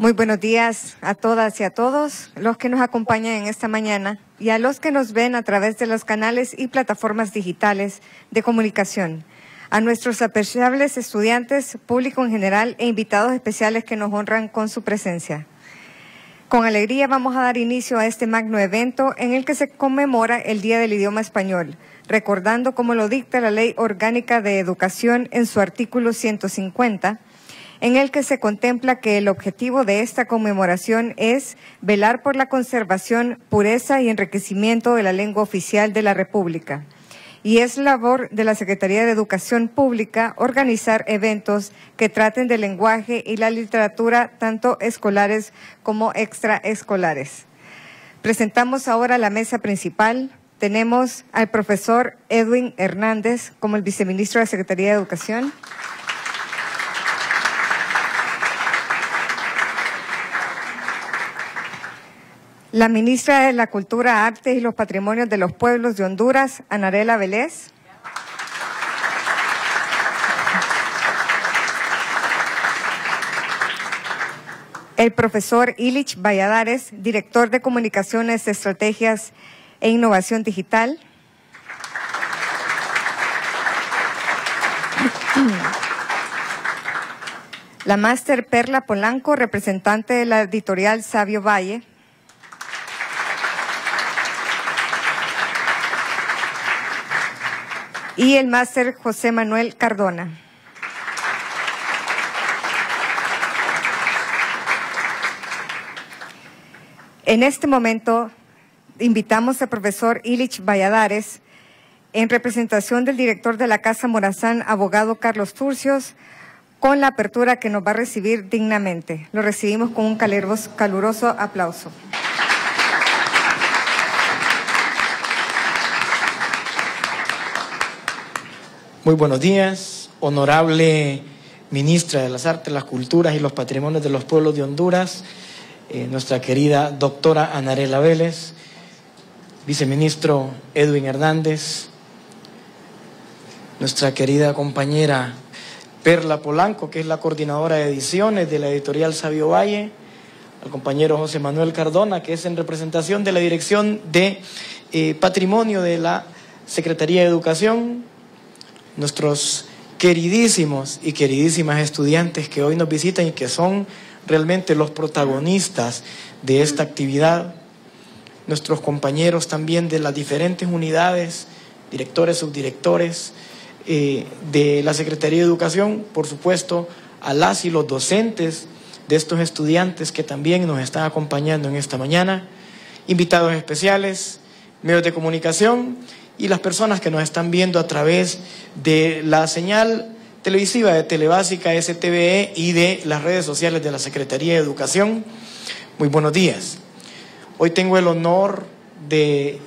Muy buenos días a todas y a todos los que nos acompañan en esta mañana y a los que nos ven a través de los canales y plataformas digitales de comunicación, a nuestros apreciables estudiantes, público en general e invitados especiales que nos honran con su presencia. Con alegría vamos a dar inicio a este magno evento en el que se conmemora el Día del Idioma Español, recordando como lo dicta la Ley Orgánica de Educación en su artículo 150, en el que se contempla que el objetivo de esta conmemoración es velar por la conservación, pureza y enriquecimiento de la lengua oficial de la República. Y es labor de la Secretaría de Educación Pública organizar eventos que traten del lenguaje y la literatura, tanto escolares como extraescolares. Presentamos ahora la mesa principal. Tenemos al profesor Edwin Hernández como el viceministro de la Secretaría de Educación. La ministra de la Cultura, Artes y los Patrimonios de los Pueblos de Honduras, Anarela Vélez. El profesor Illich Valladares, director de Comunicaciones, Estrategias e Innovación Digital. La máster Perla Polanco, representante de la editorial Sabio Valle. Y el máster José Manuel Cardona. En este momento invitamos al profesor Illich Valladares, en representación del director de la Casa Morazán, abogado Carlos Turcios, con la apertura que nos va a recibir dignamente. Lo recibimos con un caluroso aplauso. Muy buenos días, honorable ministra de las Artes, las Culturas y los Patrimonios de los Pueblos de Honduras, nuestra querida doctora Anarela Vélez, viceministro Edwin Hernández, nuestra querida compañera Perla Polanco, que es la coordinadora de ediciones de la editorial Sabio Valle, al compañero José Manuel Cardona, que es en representación de la Dirección de Patrimonio de la Secretaría de Educación, nuestros queridísimos y queridísimas estudiantes que hoy nos visitan y que son realmente los protagonistas de esta actividad, nuestros compañeros también de las diferentes unidades, directores, subdirectores de la Secretaría de Educación, por supuesto, a las y los docentes de estos estudiantes que también nos están acompañando en esta mañana, invitados especiales, medios de comunicación y las personas que nos están viendo a través de la señal televisiva de Telebásica, STVE y de las redes sociales de la Secretaría de Educación. Muy buenos días. Hoy tengo el honor de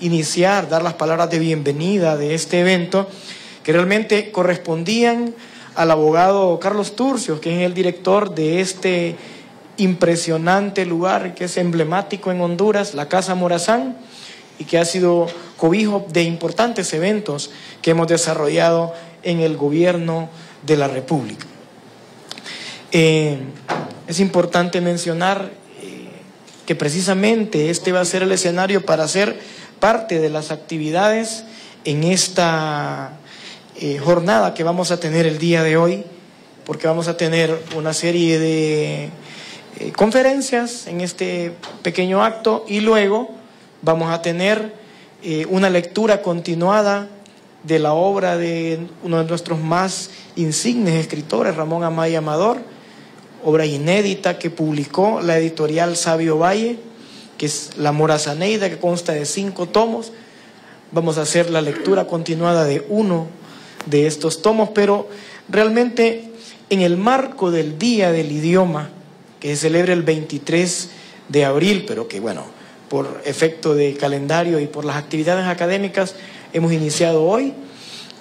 dar las palabras de bienvenida de este evento que realmente correspondían al abogado Carlos Turcios, que es el director de este impresionante lugar que es emblemático en Honduras, la Casa Morazán, y que ha sido cobijo de importantes eventos que hemos desarrollado en el gobierno de la República. Es importante mencionar que precisamente este va a ser el escenario para ser parte de las actividades en esta jornada que vamos a tener el día de hoy, porque vamos a tener una serie de conferencias en este pequeño acto y luego vamos a tener una lectura continuada de la obra de uno de nuestros más insignes escritores, Ramón Amaya Amador, obra inédita que publicó la editorial Sabio Valle, que es La Morazaneida, que consta de 5 tomos. Vamos a hacer la lectura continuada de uno de estos tomos, pero realmente en el marco del Día del Idioma, que se celebra el 23 de abril, pero que bueno, por efecto de calendario y por las actividades académicas hemos iniciado hoy.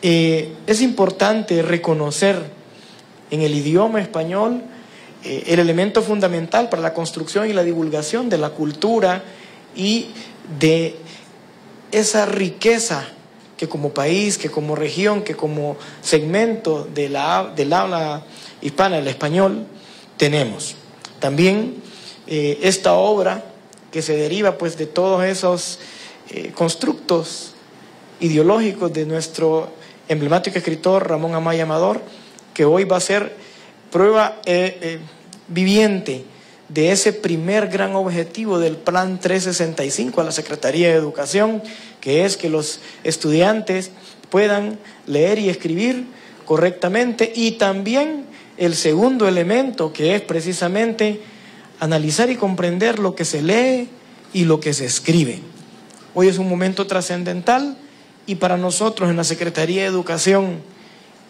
Es importante reconocer en el idioma español el elemento fundamental para la construcción y la divulgación de la cultura y de esa riqueza que como país, que como región, que como segmento del habla hispana, el español, tenemos. También esta obra que se deriva pues de todos esos constructos ideológicos de nuestro emblemático escritor Ramón Amaya Amador, que hoy va a ser prueba viviente de ese primer gran objetivo del Plan 365 a la Secretaría de Educación, que es que los estudiantes puedan leer y escribir correctamente, y también el segundo elemento, que es precisamente analizar y comprender lo que se lee y lo que se escribe. Hoy es un momento trascendental y para nosotros en la Secretaría de Educación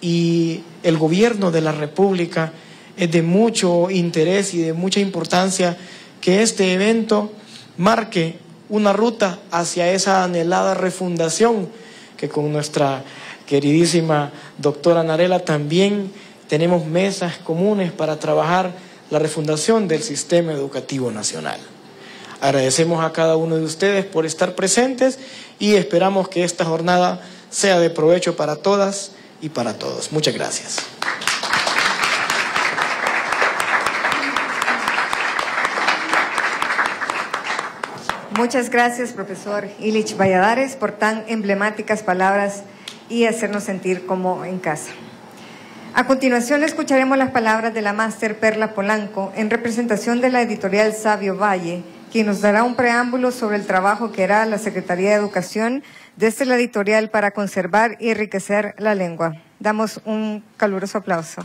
y el Gobierno de la República es de mucho interés y de mucha importancia que este evento marque una ruta hacia esa anhelada refundación que con nuestra queridísima doctora Narela también tenemos mesas comunes para trabajar la refundación del sistema educativo nacional. Agradecemos a cada uno de ustedes por estar presentes y esperamos que esta jornada sea de provecho para todas y para todos. Muchas gracias. Muchas gracias, profesor Illich Valladares, por tan emblemáticas palabras y hacernos sentir como en casa. A continuación escucharemos las palabras de la máster Perla Polanco en representación de la editorial Sabio Valle, quien nos dará un preámbulo sobre el trabajo que hará la Secretaría de Educación desde la editorial para conservar y enriquecer la lengua. Damos un caluroso aplauso.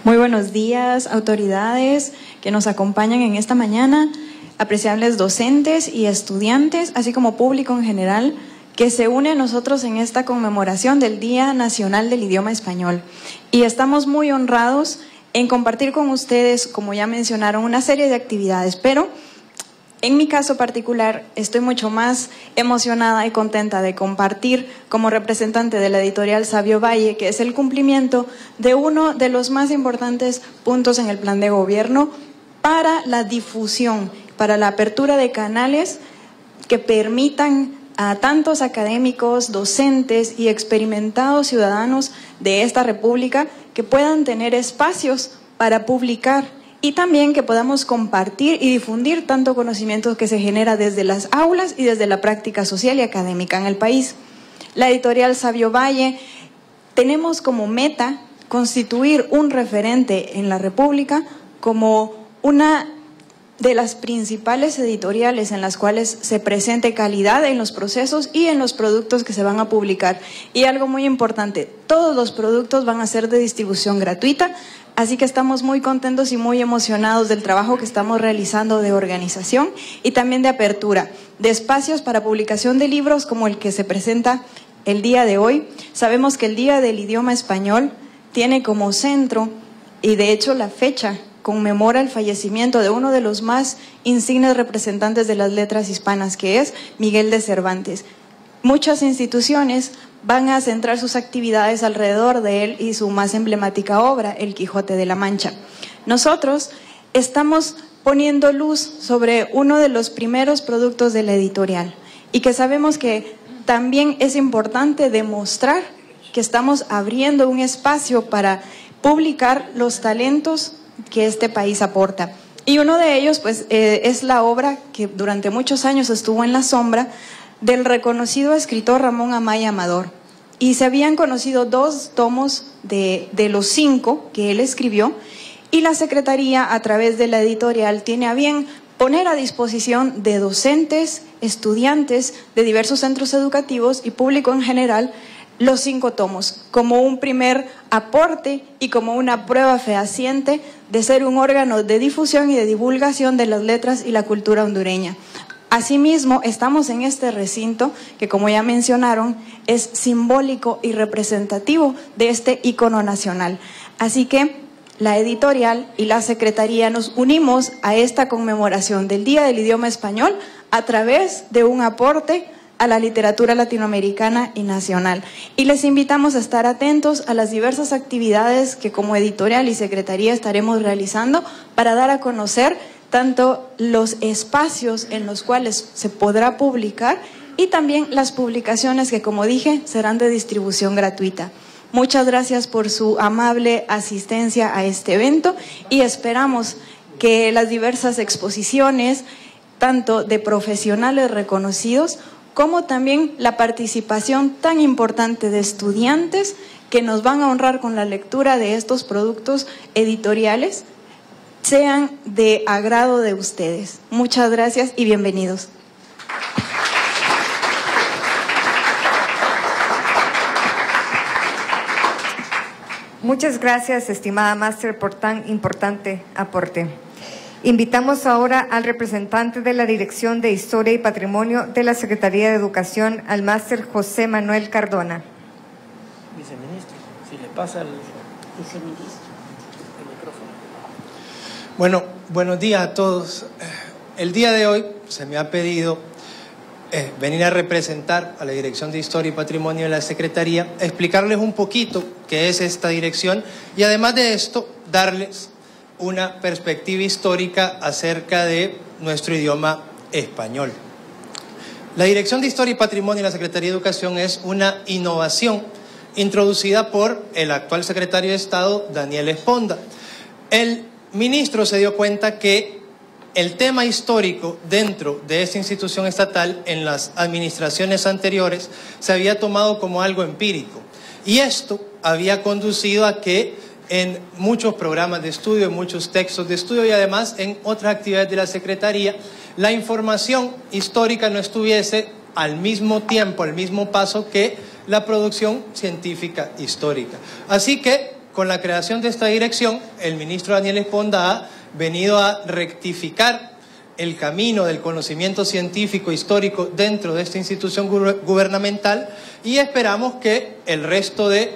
Muy buenos días, autoridades que nos acompañan en esta mañana, apreciables docentes y estudiantes, así como público en general, que se une a nosotros en esta conmemoración del Día Nacional del Idioma Español. Y estamos muy honrados en compartir con ustedes, como ya mencionaron, una serie de actividades, pero en mi caso particular estoy mucho más emocionada y contenta de compartir como representante de la editorial Sabio Valle, que es el cumplimiento de uno de los más importantes puntos en el plan de gobierno para la difusión, para la apertura de canales que permitan a tantos académicos, docentes y experimentados ciudadanos de esta república que puedan tener espacios para publicar y también que podamos compartir y difundir tanto conocimiento que se genera desde las aulas y desde la práctica social y académica en el país. La editorial Sabio Valle tenemos como meta constituir un referente en la República como una de las principales editoriales en las cuales se presente calidad en los procesos y en los productos que se van a publicar. Y algo muy importante, todos los productos van a ser de distribución gratuita, así que estamos muy contentos y muy emocionados del trabajo que estamos realizando de organización y también de apertura de espacios para publicación de libros como el que se presenta el día de hoy. Sabemos que el Día del Idioma Español tiene como centro, y de hecho la fecha conmemora el fallecimiento de uno de los más insignes representantes de las letras hispanas, que es Miguel de Cervantes. Muchas instituciones van a centrar sus actividades alrededor de él y su más emblemática obra, El Quijote de la Mancha. Nosotros estamos poniendo luz sobre uno de los primeros productos de la editorial y que sabemos que también es importante demostrar que estamos abriendo un espacio para publicar los talentos que este país aporta. Y uno de ellos pues es la obra que durante muchos años estuvo en la sombra del reconocido escritor Ramón Amaya Amador. Y se habían conocido 2 tomos de los 5 que él escribió, y la Secretaría a través de la editorial tiene a bien poner a disposición de docentes, estudiantes de diversos centros educativos y público en general los 5 tomos, como un primer aporte y como una prueba fehaciente de ser un órgano de difusión y de divulgación de las letras y la cultura hondureña. Asimismo, estamos en este recinto que, como ya mencionaron, es simbólico y representativo de este ícono nacional. Así que la editorial y la Secretaría nos unimos a esta conmemoración del Día del Idioma Español a través de un aporte a la literatura latinoamericana y nacional. Y les invitamos a estar atentos a las diversas actividades que como editorial y secretaría estaremos realizando para dar a conocer tanto los espacios en los cuales se podrá publicar y también las publicaciones que, como dije, serán de distribución gratuita. Muchas gracias por su amable asistencia a este evento y esperamos que las diversas exposiciones, tanto de profesionales reconocidos, como también la participación tan importante de estudiantes que nos van a honrar con la lectura de estos productos editoriales, sean de agrado de ustedes. Muchas gracias y bienvenidos. Muchas gracias, estimada máster, por tan importante aporte. Invitamos ahora al representante de la Dirección de Historia y Patrimonio de la Secretaría de Educación, al máster José Manuel Cardona. Viceministro, si le pasa al viceministro el micrófono. Bueno, buenos días a todos. El día de hoy se me ha pedido venir a representar a la Dirección de Historia y Patrimonio de la Secretaría, explicarles un poquito qué es esta dirección y además de esto, darles una perspectiva histórica acerca de nuestro idioma español. La Dirección de Historia y Patrimonio de la Secretaría de Educación es una innovación introducida por el actual secretario de Estado, Daniel Esponda. El ministro se dio cuenta que el tema histórico dentro de esta institución estatal en las administraciones anteriores se había tomado como algo empírico y esto había conducido a que en muchos programas de estudio, en muchos textos de estudio y además en otras actividades de la Secretaría, la información histórica no estuviese al mismo tiempo, al mismo paso que la producción científica histórica. Así que con la creación de esta dirección, el ministro Daniel Esponda ha venido a rectificar el camino del conocimiento científico histórico dentro de esta institución gubernamental y esperamos que el resto de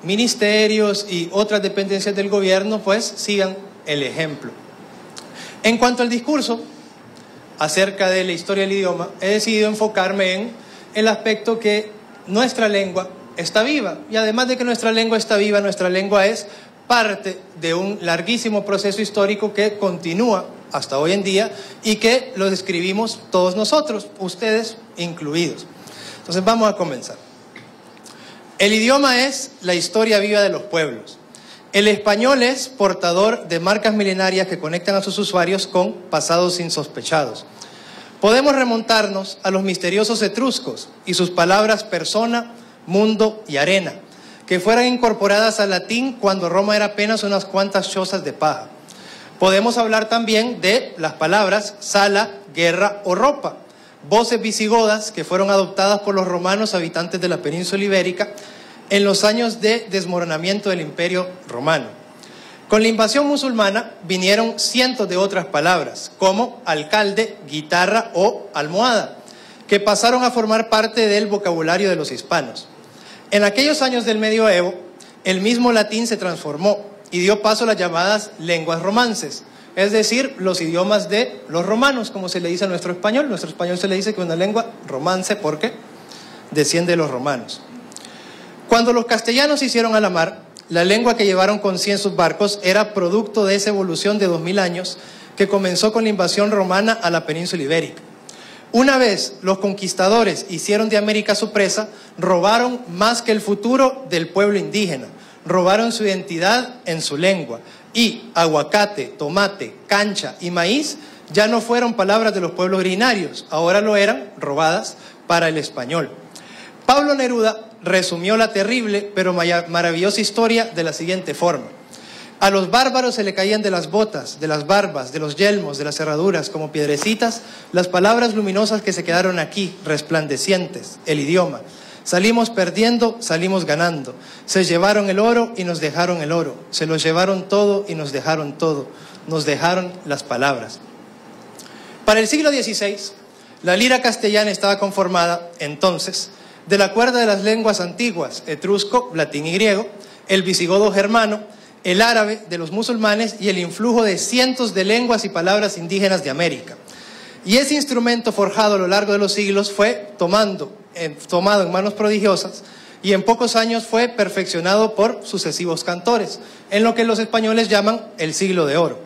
ministerios y otras dependencias del gobierno pues sigan el ejemplo. En cuanto al discurso acerca de la historia del idioma, he decidido enfocarme en el aspecto que nuestra lengua está viva y además de que nuestra lengua está viva, nuestra lengua es parte de un larguísimo proceso histórico que continúa hasta hoy en día y que lo describimos todos nosotros, ustedes incluidos. Entonces vamos a comenzar. El idioma es la historia viva de los pueblos. El español es portador de marcas milenarias que conectan a sus usuarios con pasados insospechados. Podemos remontarnos a los misteriosos etruscos y sus palabras persona, mundo y arena, que fueran incorporadas al latín cuando Roma era apenas unas cuantas chozas de paja. Podemos hablar también de las palabras sala, guerra o ropa, voces visigodas que fueron adoptadas por los romanos habitantes de la península ibérica en los años de desmoronamiento del Imperio Romano. Con la invasión musulmana vinieron cientos de otras palabras, como alcalde, guitarra o almohada, que pasaron a formar parte del vocabulario de los hispanos. En aquellos años del medioevo, el mismo latín se transformó y dio paso a las llamadas lenguas romances, es decir, los idiomas de los romanos, como se le dice a nuestro español. Nuestro español se le dice que es una lengua romance porque desciende de los romanos. Cuando los castellanos se hicieron a la mar, la lengua que llevaron con sí en sus barcos era producto de esa evolución de 2000 años que comenzó con la invasión romana a la península ibérica. Una vez los conquistadores hicieron de América su presa, robaron más que el futuro del pueblo indígena, robaron su identidad en su lengua y aguacate, tomate, cancha y maíz ya no fueron palabras de los pueblos originarios, ahora lo eran robadas para el español. Pablo Neruda resumió la terrible pero maravillosa historia de la siguiente forma. A los bárbaros se le caían de las botas, de las barbas, de los yelmos, de las cerraduras, como piedrecitas, las palabras luminosas que se quedaron aquí, resplandecientes, el idioma. Salimos perdiendo, salimos ganando. Se llevaron el oro y nos dejaron el oro. Se lo llevaron todo y nos dejaron todo. Nos dejaron las palabras. Para el siglo XVI, la lira castellana estaba conformada, entonces, de la cuerda de las lenguas antiguas, etrusco, latín y griego, el visigodo germano, el árabe de los musulmanes y el influjo de cientos de lenguas y palabras indígenas de América. Y ese instrumento forjado a lo largo de los siglos fue tomado en manos prodigiosas y en pocos años fue perfeccionado por sucesivos cantores, en lo que los españoles llaman el siglo de oro.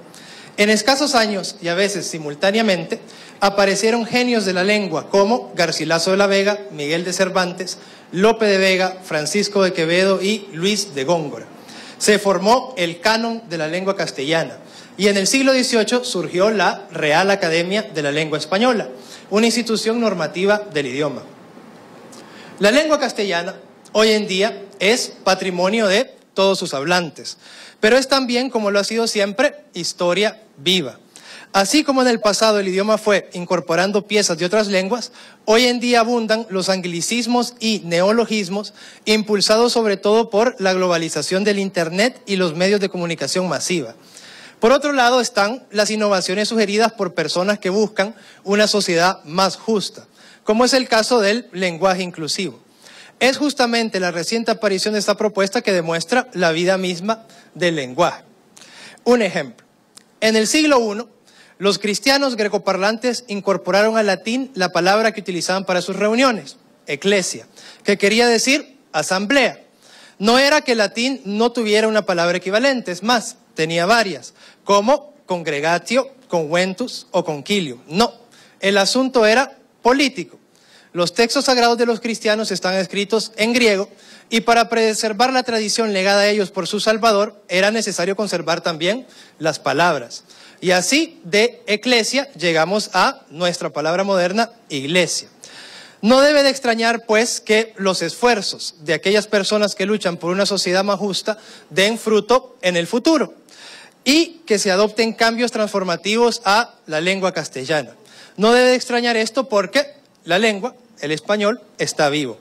En escasos años y a veces simultáneamente, aparecieron genios de la lengua como Garcilaso de la Vega, Miguel de Cervantes, Lope de Vega, Francisco de Quevedo y Luis de Góngora. Se formó el canon de la lengua castellana y en el siglo XVIII surgió la Real Academia de la Lengua Española, una institución normativa del idioma. La lengua castellana hoy en día es patrimonio de todos sus hablantes, pero es también, como lo ha sido siempre, historia viva. Así como en el pasado el idioma fue incorporando piezas de otras lenguas, hoy en día abundan los anglicismos y neologismos, impulsados sobre todo por la globalización del Internet y los medios de comunicación masiva. Por otro lado están las innovaciones sugeridas por personas que buscan una sociedad más justa, como es el caso del lenguaje inclusivo. Es justamente la reciente aparición de esta propuesta que demuestra la vida misma del lenguaje. Un ejemplo, en el siglo I, los cristianos grecoparlantes incorporaron al latín la palabra que utilizaban para sus reuniones, eclesia, que quería decir asamblea. No era que el latín no tuviera una palabra equivalente, es más, tenía varias, como congregatio, conventus o concilio. No, el asunto era político. Los textos sagrados de los cristianos están escritos en griego y para preservar la tradición legada a ellos por su Salvador era necesario conservar también las palabras. Y así de eclesia llegamos a nuestra palabra moderna, iglesia. No debe de extrañar pues que los esfuerzos de aquellas personas que luchan por una sociedad más justa den fruto en el futuro y que se adopten cambios transformativos a la lengua castellana. No debe de extrañar esto porque la lengua, el español, está vivo.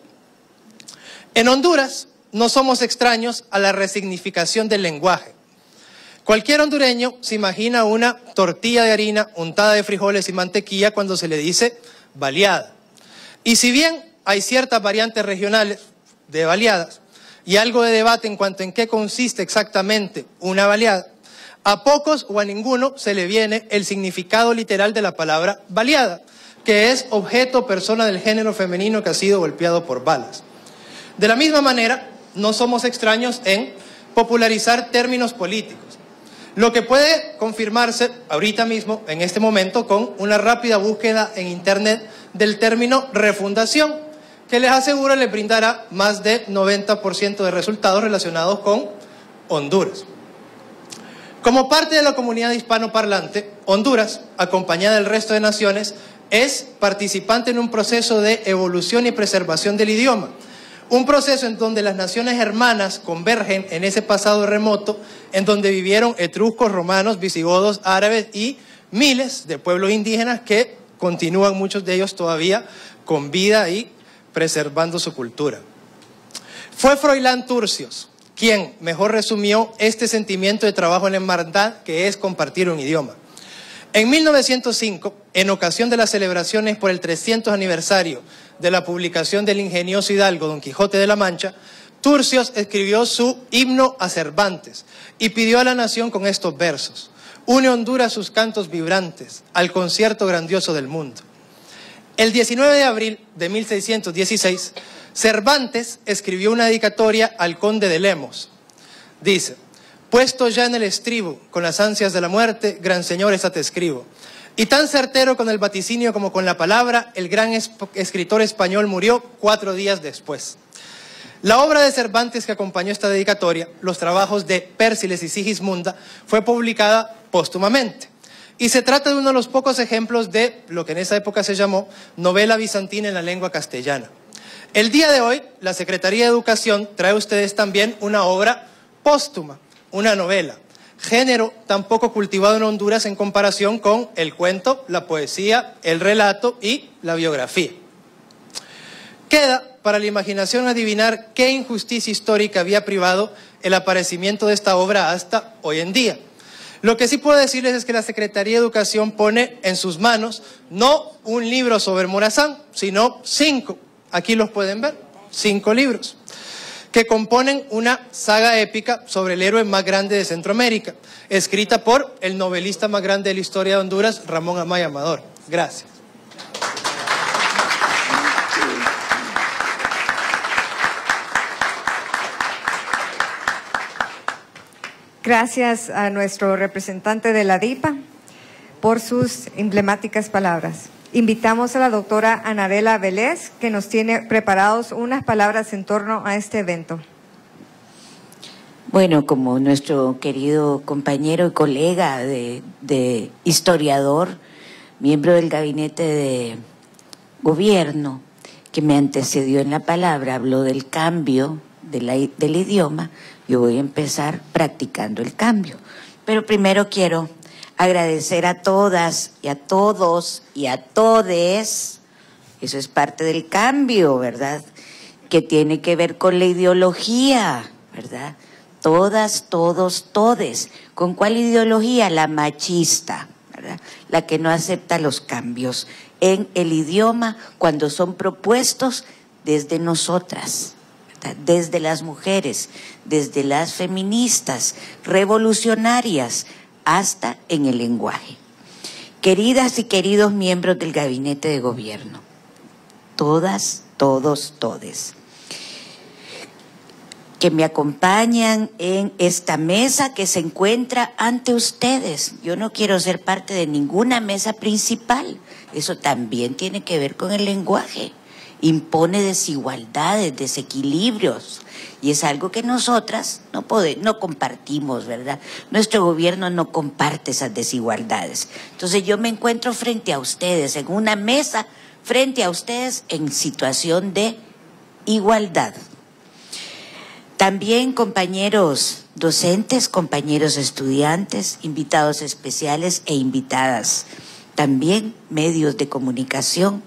En Honduras no somos extraños a la resignificación del lenguaje. Cualquier hondureño se imagina una tortilla de harina untada de frijoles y mantequilla cuando se le dice baleada. Y si bien hay ciertas variantes regionales de baleadas y algo de debate en cuanto en qué consiste exactamente una baleada, a pocos o a ninguno se le viene el significado literal de la palabra baleada, que es objeto o persona del género femenino que ha sido golpeado por balas. De la misma manera, no somos extraños en popularizar términos políticos, lo que puede confirmarse ahorita mismo, en este momento, con una rápida búsqueda en Internet del término refundación, que les aseguro les brindará más de 90% de resultados relacionados con Honduras. Como parte de la comunidad hispanoparlante, Honduras, acompañada del resto de naciones, es participante en un proceso de evolución y preservación del idioma. Un proceso en donde las naciones hermanas convergen en ese pasado remoto, en donde vivieron etruscos, romanos, visigodos, árabes y miles de pueblos indígenas que continúan muchos de ellos todavía con vida y preservando su cultura. Fue Froilán Turcios quien mejor resumió este sentimiento de trabajo en la hermandad que es compartir un idioma. En 1905, en ocasión de las celebraciones por el 300 aniversario de la publicación del ingenioso hidalgo Don Quijote de la Mancha, Turcios escribió su himno a Cervantes y pidió a la nación con estos versos: une Honduras sus cantos vibrantes al concierto grandioso del mundo. El 19 de abril de 1616, Cervantes escribió una dedicatoria al conde de Lemos. Dice: puesto ya en el estribo, con las ansias de la muerte, gran señor, esta te escribo. Y tan certero con el vaticinio como con la palabra, el gran escritor español murió 4 días después. La obra de Cervantes que acompañó esta dedicatoria, los trabajos de Pérsiles y Sigismunda, fue publicada póstumamente. Y se trata de uno de los pocos ejemplos de lo que en esa época se llamó novela bizantina en la lengua castellana. El día de hoy, la Secretaría de Educación trae a ustedes también una obra póstuma, una novela, género tan poco cultivado en Honduras en comparación con el cuento, la poesía, el relato y la biografía. Queda para la imaginación adivinar qué injusticia histórica había privado el aparecimiento de esta obra hasta hoy en día. Lo que sí puedo decirles es que la Secretaría de Educación pone en sus manos no un libro sobre Morazán, sino 5. Aquí los pueden ver, 5 libros, que componen una saga épica sobre el héroe más grande de Centroamérica, escrita por el novelista más grande de la historia de Honduras, Ramón Amaya Amador. Gracias. Gracias a nuestro representante de la DIPA. por sus emblemáticas palabras. Invitamos a la doctora Anabela Vélez, que nos tiene preparados unas palabras en torno a este evento. Bueno, como nuestro querido compañero y colega de historiador, miembro del gabinete de gobierno, que me antecedió en la palabra, habló del cambio del idioma, yo voy a empezar practicando el cambio. Pero primero quiero agradecer a todas y a todos y a todes, eso es parte del cambio, ¿verdad?, que tiene que ver con la ideología, ¿verdad?, todas, todos, todes. ¿Con cuál ideología? La machista, ¿verdad?, la que no acepta los cambios en el idioma cuando son propuestos desde nosotras, ¿verdad?, desde las mujeres, desde las feministas, revolucionarias, hasta en el lenguaje. Queridas y queridos miembros del gabinete de gobierno, todas, todos, todes, que me acompañan en esta mesa que se encuentra ante ustedes. Yo no quiero ser parte de ninguna mesa principal, eso también tiene que ver con el lenguaje, impone desigualdades, desequilibrios, y es algo que nosotras no compartimos, ¿verdad? Nuestro gobierno no comparte esas desigualdades. Entonces yo me encuentro frente a ustedes, en una mesa, frente a ustedes en situación de igualdad. También compañeros docentes, compañeros estudiantes, invitados especiales e invitadas, también medios de comunicación.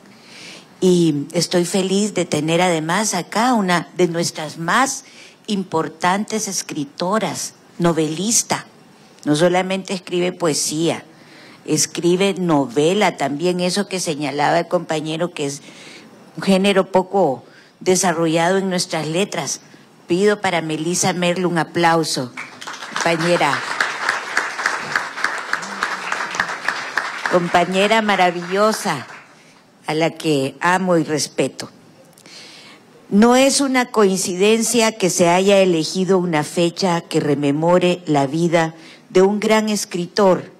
Y estoy feliz de tener además acá una de nuestras más importantes escritoras, novelista. No solamente escribe poesía, escribe novela también, eso que señalaba el compañero, que es un género poco desarrollado en nuestras letras. Pido para Melissa Merlo un aplauso, compañera maravillosa, a la que amo y respeto. No es una coincidencia que se haya elegido una fecha que rememore la vida de un gran escritor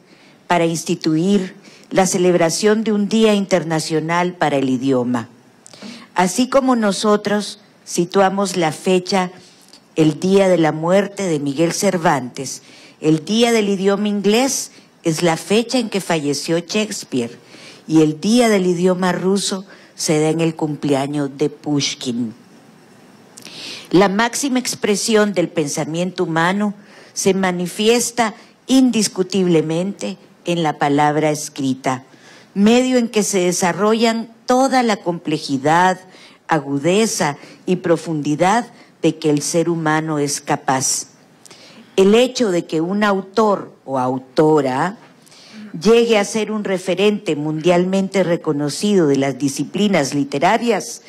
para instituir la celebración de un Día Internacional para el Idioma. Así como nosotros situamos la fecha, el día de la muerte de Miguel Cervantes, el Día del Idioma Inglés es la fecha en que falleció Shakespeare, y el Día del Idioma Ruso se da en el cumpleaños de Pushkin. La máxima expresión del pensamiento humano se manifiesta indiscutiblemente en la palabra escrita, medio en que se desarrollan toda la complejidad, agudeza y profundidad de que el ser humano es capaz. El hecho de que un autor o autora llegue a ser un referente mundialmente reconocido de las disciplinas literarias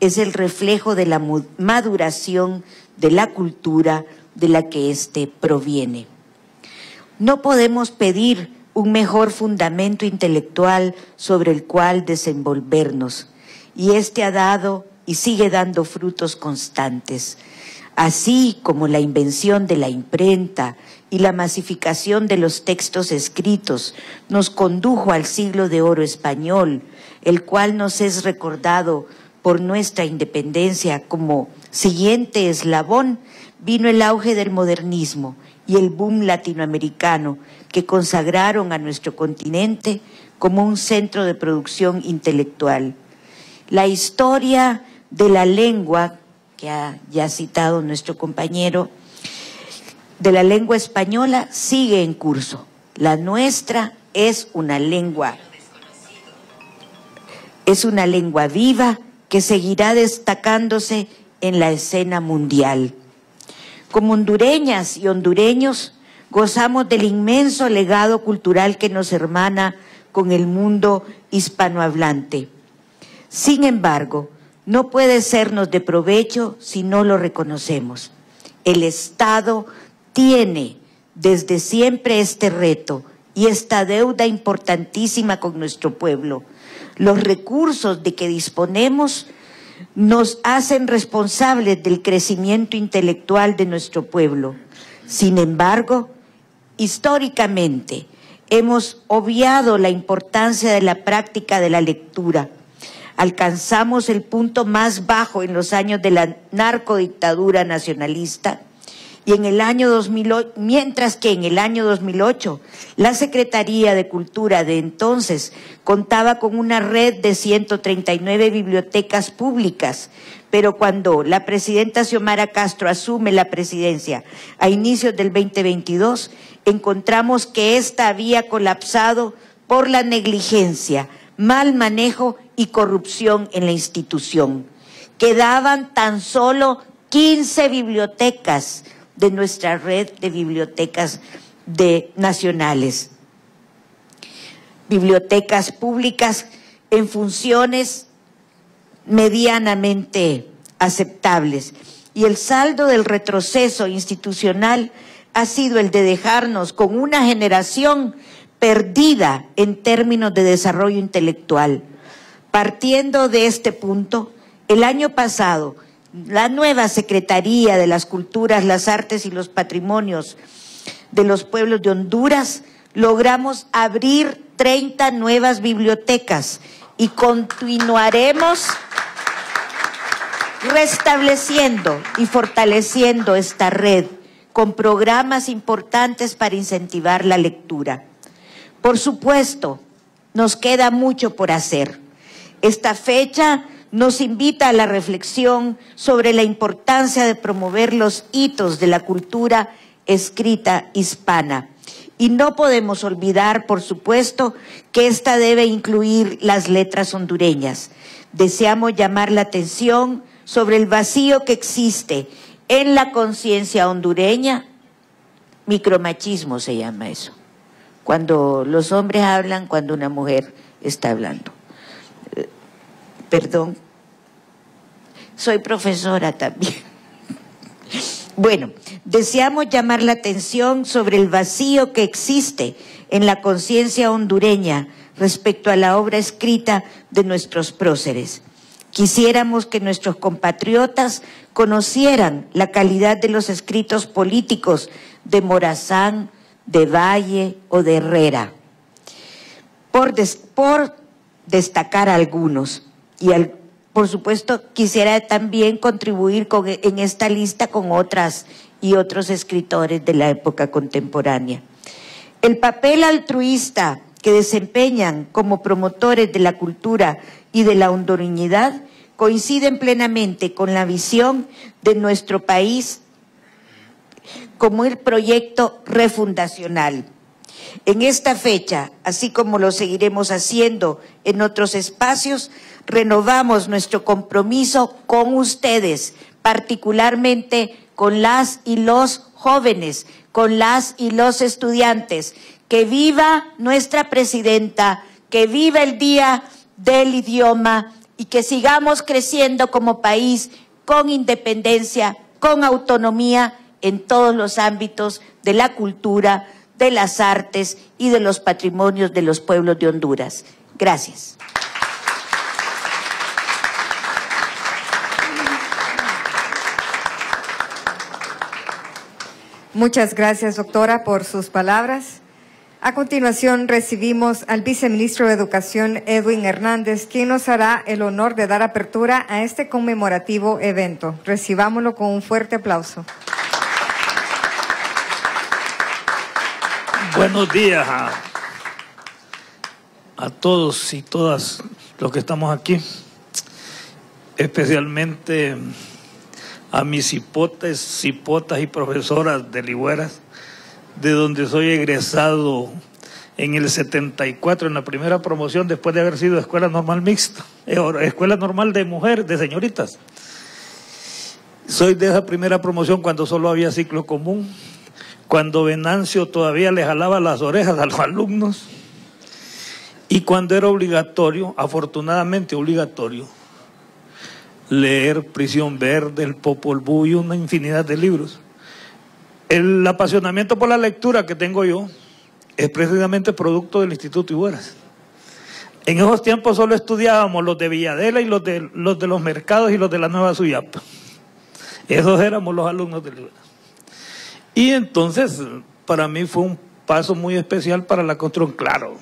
es el reflejo de la maduración de la cultura de la que éste proviene. No podemos pedir un mejor fundamento intelectual sobre el cual desenvolvernos, y este ha dado y sigue dando frutos constantes, así como la invención de la imprenta y la masificación de los textos escritos nos condujo al siglo de oro español, el cual nos es recordado por nuestra independencia como siguiente eslabón. Vino el auge del modernismo y el boom latinoamericano que consagraron a nuestro continente como un centro de producción intelectual. La historia de la lengua, que ha ya citado nuestro compañero, de la lengua española sigue en curso. La nuestra es una lengua viva que seguirá destacándose en la escena mundial. Como hondureñas y hondureños, gozamos del inmenso legado cultural que nos hermana con el mundo hispanohablante. Sin embargo, no puede sernos de provecho si no lo reconocemos. El Estado tiene desde siempre este reto y esta deuda importantísima con nuestro pueblo. Los recursos de que disponemos nos hacen responsables del crecimiento intelectual de nuestro pueblo. Sin embargo, históricamente, hemos obviado la importancia de la práctica de la lectura. Alcanzamos el punto más bajo en los años de la narcodictadura nacionalista, y en el año 2008, mientras que en el año 2008 la Secretaría de Cultura de entonces contaba con una red de 139 bibliotecas públicas, pero cuando la presidenta Xiomara Castro asume la presidencia a inicios del 2022, encontramos que ésta había colapsado por la negligencia, mal manejo y corrupción en la institución. Quedaban tan solo 15 bibliotecas de nuestra red de bibliotecas nacionales. Bibliotecas públicas en funciones medianamente aceptables. Y el saldo del retroceso institucional ha sido el de dejarnos con una generación perdida en términos de desarrollo intelectual. Partiendo de este punto, el año pasado, la nueva Secretaría de las Culturas, las Artes y los Patrimonios de los Pueblos de Honduras, logramos abrir 30 nuevas bibliotecas y continuaremos restableciendo y fortaleciendo esta red con programas importantes para incentivar la lectura. Por supuesto, nos queda mucho por hacer. Esta fecha nos invita a la reflexión sobre la importancia de promover los hitos de la cultura escrita hispana. Y no podemos olvidar, por supuesto, que esta debe incluir las letras hondureñas. Deseamos llamar la atención sobre el vacío que existe en la conciencia hondureña. Micromachismo se llama eso. Cuando los hombres hablan, cuando una mujer está hablando. Perdón, soy profesora también. Bueno, deseamos llamar la atención sobre el vacío que existe en la conciencia hondureña respecto a la obra escrita de nuestros próceres. Quisiéramos que nuestros compatriotas conocieran la calidad de los escritos políticos de Morazán, de Valle o de Herrera, por destacar algunos. Y por supuesto quisiera también contribuir en esta lista con otras y otros escritores de la época contemporánea. El papel altruista que desempeñan como promotores de la cultura y de la hondureñidad coinciden plenamente con la visión de nuestro país como el proyecto refundacional. En esta fecha, así como lo seguiremos haciendo en otros espacios, renovamos nuestro compromiso con ustedes, particularmente con las y los jóvenes, con las y los estudiantes. Que viva nuestra presidenta, que viva el Día del Idioma y que sigamos creciendo como país con independencia, con autonomía en todos los ámbitos de la cultura, de las artes y de los patrimonios de los pueblos de Honduras. Gracias. Muchas gracias, doctora, por sus palabras. A continuación recibimos al viceministro de Educación, Edwin Hernández, quien nos hará el honor de dar apertura a este conmemorativo evento. Recibámoslo con un fuerte aplauso. Buenos días a todos y todas los que estamos aquí, especialmente a mis cipotas y profesoras de Ligüeras, de donde soy egresado en el 74, en la primera promoción, después de haber sido escuela normal mixta, escuela normal de mujeres, de señoritas. Soy de esa primera promoción cuando solo había ciclo común, cuando Venancio todavía le jalaba las orejas a los alumnos y cuando era obligatorio, afortunadamente obligatorio, leer Prisión Verde, El Popol Vuh y una infinidad de libros. El apasionamiento por la lectura que tengo yo es precisamente producto del Instituto Igueras. En esos tiempos solo estudiábamos los de Villadela y los de los mercados y los de la Nueva Suyapa. Esos éramos los alumnos de Igueras. Y entonces para mí fue un paso muy especial para la construcción, claro.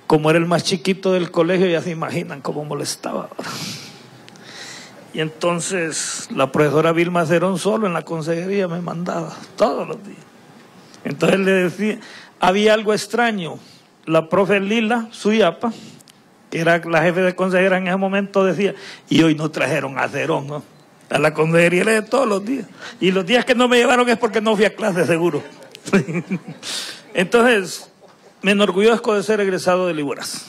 Como era el más chiquito del colegio, ya se imaginan cómo molestaba. Y entonces la profesora Vilma Cerón solo en la consejería me mandaba todos los días. Entonces le decía, había algo extraño. La profe Lila Suyapa, que era la jefe de consejera en ese momento, decía, y hoy no trajeron a Cerón, ¿no? A la consejería de todos los días. Y los días que no me llevaron es porque no fui a clase, seguro. Entonces, me enorgullezco de ser egresado de Libueras.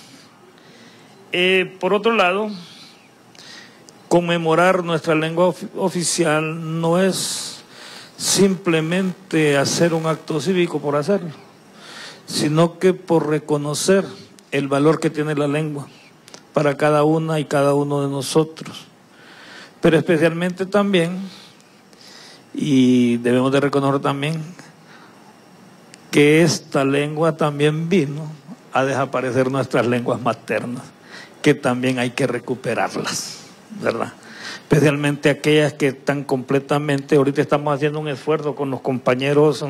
Por otro lado, conmemorar nuestra lengua oficial no es simplemente hacer un acto cívico por hacerlo, sino que por reconocer el valor que tiene la lengua para cada una y cada uno de nosotros. Pero especialmente también, y debemos de reconocer también, que esta lengua también vino a desaparecer nuestras lenguas maternas, que también hay que recuperarlas, ¿verdad? Especialmente aquellas que están completamente, ahorita estamos haciendo un esfuerzo con los compañeros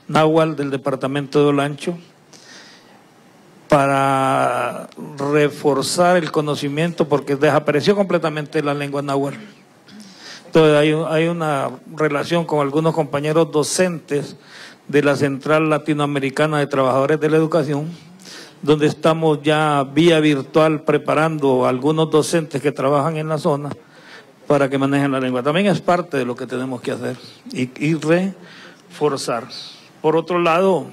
náhuatl del departamento de Olancho para reforzar el conocimiento, porque desapareció completamente la lengua náhuatl. Entonces hay una relación con algunos compañeros docentes de la Central Latinoamericana de Trabajadores de la Educación, donde estamos ya vía virtual preparando a algunos docentes que trabajan en la zona para que manejen la lengua. También es parte de lo que tenemos que hacer y reforzar. Por otro lado,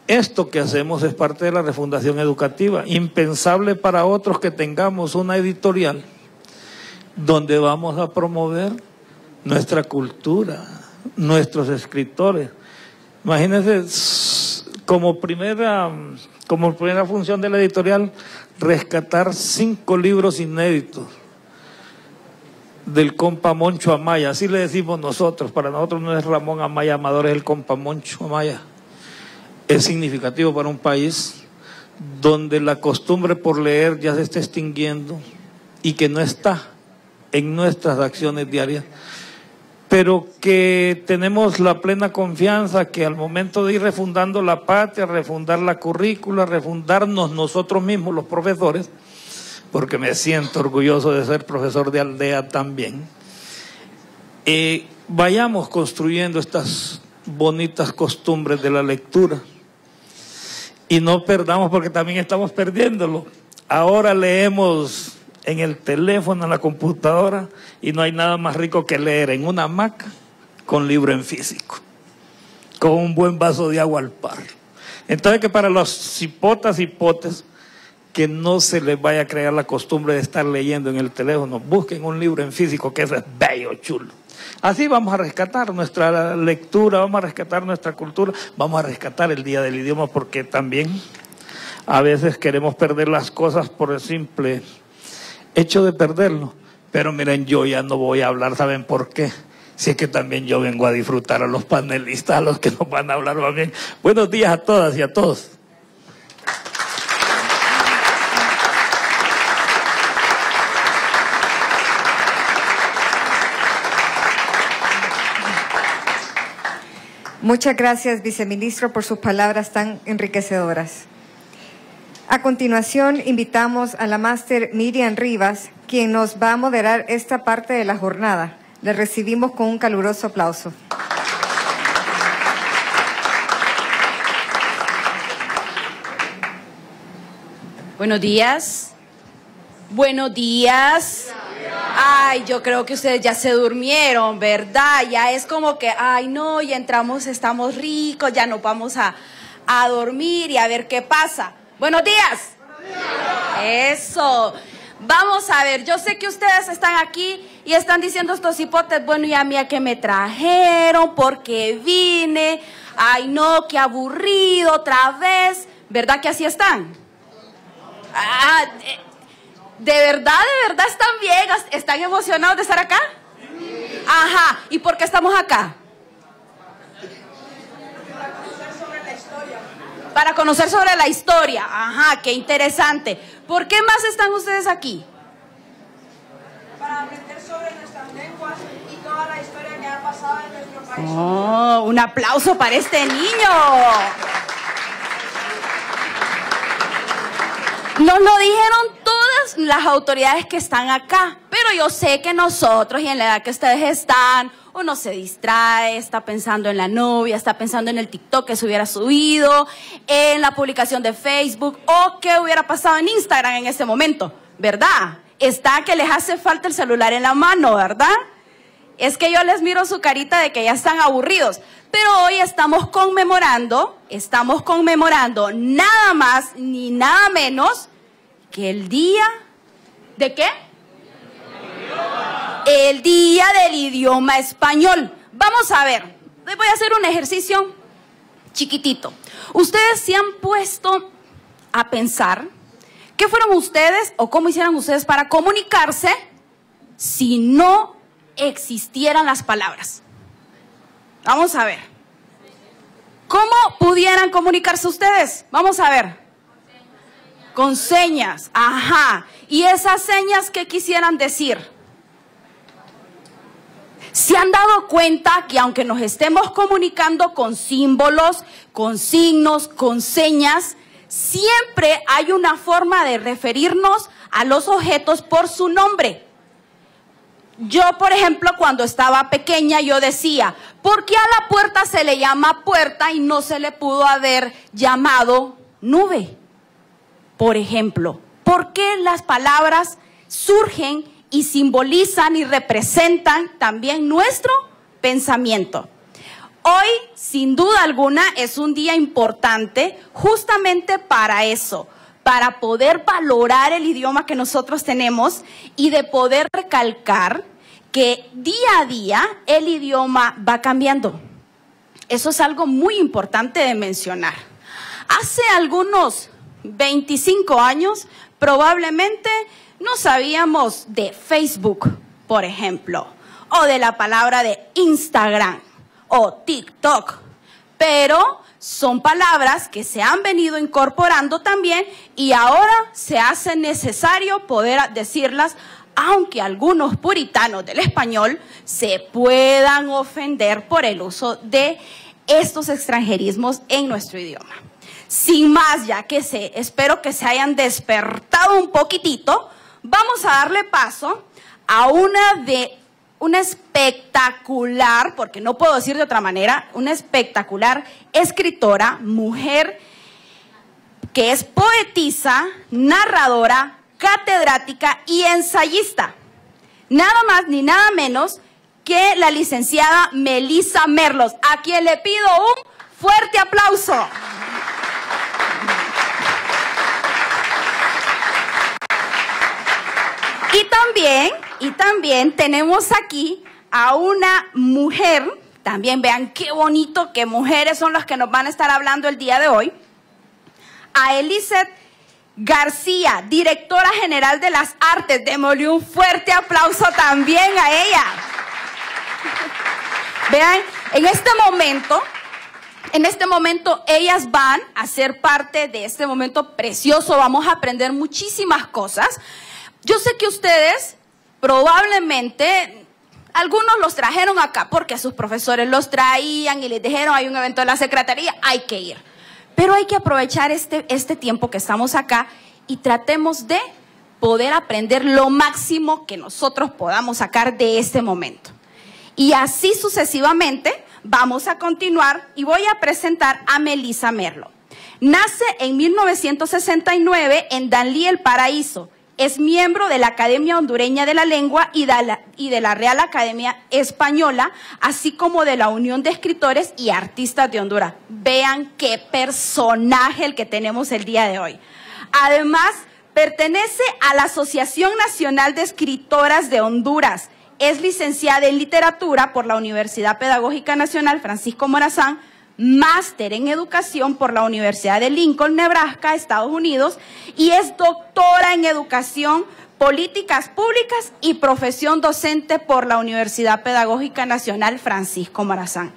esto que hacemos es parte de la refundación educativa. Impensable para otros que tengamos una editorial donde vamos a promover nuestra cultura, nuestros escritores. Imagínense, como primera función de la editorial, rescatar 5 libros inéditos del compa Moncho Amaya, así le decimos nosotros. Para nosotros no es Ramón Amaya Amador, es el compa Moncho Amaya. Es significativo para un país donde la costumbre por leer ya se está extinguiendo y que no está en nuestras acciones diarias, pero que tenemos la plena confianza que al momento de ir refundando la patria, refundar la currícula, refundarnos nosotros mismos los profesores, porque me siento orgulloso de ser profesor de aldea también, vayamos construyendo estas bonitas costumbres de la lectura y no perdamos, porque también estamos perdiéndolo. Ahora leemos en el teléfono, en la computadora, y no hay nada más rico que leer en una hamaca con libro en físico, con un buen vaso de agua al par. Entonces, que para los cipotas y potes, que no se les vaya a crear la costumbre de estar leyendo en el teléfono, busquen un libro en físico, que eso es bello, chulo. Así vamos a rescatar nuestra lectura, vamos a rescatar nuestra cultura, vamos a rescatar el Día del Idioma, porque también a veces queremos perder las cosas por el simple hecho de perderlo. Pero miren, yo ya no voy a hablar, ¿saben por qué? Si es que también yo vengo a disfrutar a los panelistas, a los que nos van a hablar más bien. Buenos días a todas y a todos. Muchas gracias, viceministro, por sus palabras tan enriquecedoras. A continuación, invitamos a la máster Miriam Rivas, quien nos va a moderar esta parte de la jornada. Le recibimos con un caluroso aplauso. Buenos días. Buenos días. Ay, yo creo que ustedes ya se durmieron, ¿verdad? Ya es como que, ay no, ya entramos, estamos ricos, ya nos vamos a dormir y a ver qué pasa. ¡Buenos días! ¡Buenos días! Eso. Vamos a ver, yo sé que ustedes están aquí y están diciendo estos hipotes, bueno, ¿y a mí a qué me trajeron? ¿Por qué vine? Ay no, qué aburrido otra vez. ¿Verdad que así están? ¿De verdad están bien? ¿Están emocionados de estar acá? Ajá, ¿y por qué estamos acá? Para conocer sobre la historia. Ajá, qué interesante. ¿Por qué más están ustedes aquí? para aprender sobre nuestras lenguas y toda la historia que ha pasado en nuestro país. Oh, un aplauso para este niño. Nos lo dijeron todas las autoridades que están acá, pero yo sé que nosotros y en la edad que ustedes están, uno se distrae, está pensando en la novia, está pensando en el TikTok que se hubiera subido, en la publicación de Facebook o qué hubiera pasado en Instagram en ese momento, ¿verdad? Está que les hace falta el celular en la mano, ¿verdad? Es que yo les miro su carita de que ya están aburridos. Pero hoy estamos conmemorando nada más ni nada menos que el día ¿de qué? El día del idioma español. Vamos a ver, les voy a hacer un ejercicio chiquitito. Ustedes se han puesto a pensar qué fueron ustedes o cómo hicieran ustedes para comunicarse si no existieran las palabras. Vamos a ver. ¿Cómo pudieran comunicarse ustedes? Vamos a ver. Con señas. Ajá. ¿Y esas señas qué quisieran decir? ¿Se han dado cuenta que aunque nos estemos comunicando con símbolos, con signos, con señas, siempre hay una forma de referirnos a los objetos por su nombre? Yo, por ejemplo, cuando estaba pequeña, yo decía, ¿por qué a la puerta se le llama puerta y no se le pudo haber llamado nube? Por ejemplo, ¿por qué las palabras surgen y simbolizan y representan también nuestro pensamiento? Hoy, sin duda alguna, es un día importante justamente para eso, para poder valorar el idioma que nosotros tenemos y de poder recalcar que día a día el idioma va cambiando. Eso es algo muy importante de mencionar. Hace algunos 25 años probablemente no sabíamos de Facebook, por ejemplo, o de la palabra de Instagram o TikTok, pero son palabras que se han venido incorporando también y ahora se hace necesario poder decirlas, aunque algunos puritanos del español se puedan ofender por el uso de estos extranjerismos en nuestro idioma. Sin más, ya que espero que se hayan despertado un poquitito, vamos a darle paso a una espectacular, porque no puedo decir de otra manera, una espectacular escritora, mujer, que es poetisa, narradora, catedrática y ensayista. Nada más ni nada menos que la licenciada Melissa Merlos, a quien le pido un fuerte aplauso. Y también tenemos aquí a una mujer, también vean qué bonito que mujeres son las que nos van a estar hablando el día de hoy, a Elizeth García, directora general de las artes. Démosle un fuerte aplauso también a ella. Vean, en este momento ellas van a ser parte de este momento precioso. Vamos a aprender muchísimas cosas. Yo sé que ustedes probablemente, algunos los trajeron acá porque sus profesores los traían y les dijeron, hay un evento de la Secretaría, hay que ir. Pero hay que aprovechar este tiempo que estamos acá y tratemos de poder aprender lo máximo que nosotros podamos sacar de este momento. Y así sucesivamente vamos a continuar y voy a presentar a Melissa Merlos. Nace en 1969 en Danlí, El Paraíso. Es miembro de la Academia Hondureña de la Lengua y de la Real Academia Española, así como de la Unión de Escritores y Artistas de Honduras. Vean qué personaje el que tenemos el día de hoy. Además, pertenece a la Asociación Nacional de Escritoras de Honduras. Es licenciada en Literatura por la Universidad Pedagógica Nacional Francisco Morazán, máster en Educación por la Universidad de Lincoln, Nebraska, Estados Unidos, y es doctora en Educación, Políticas Públicas y Profesión Docente por la Universidad Pedagógica Nacional Francisco Morazán.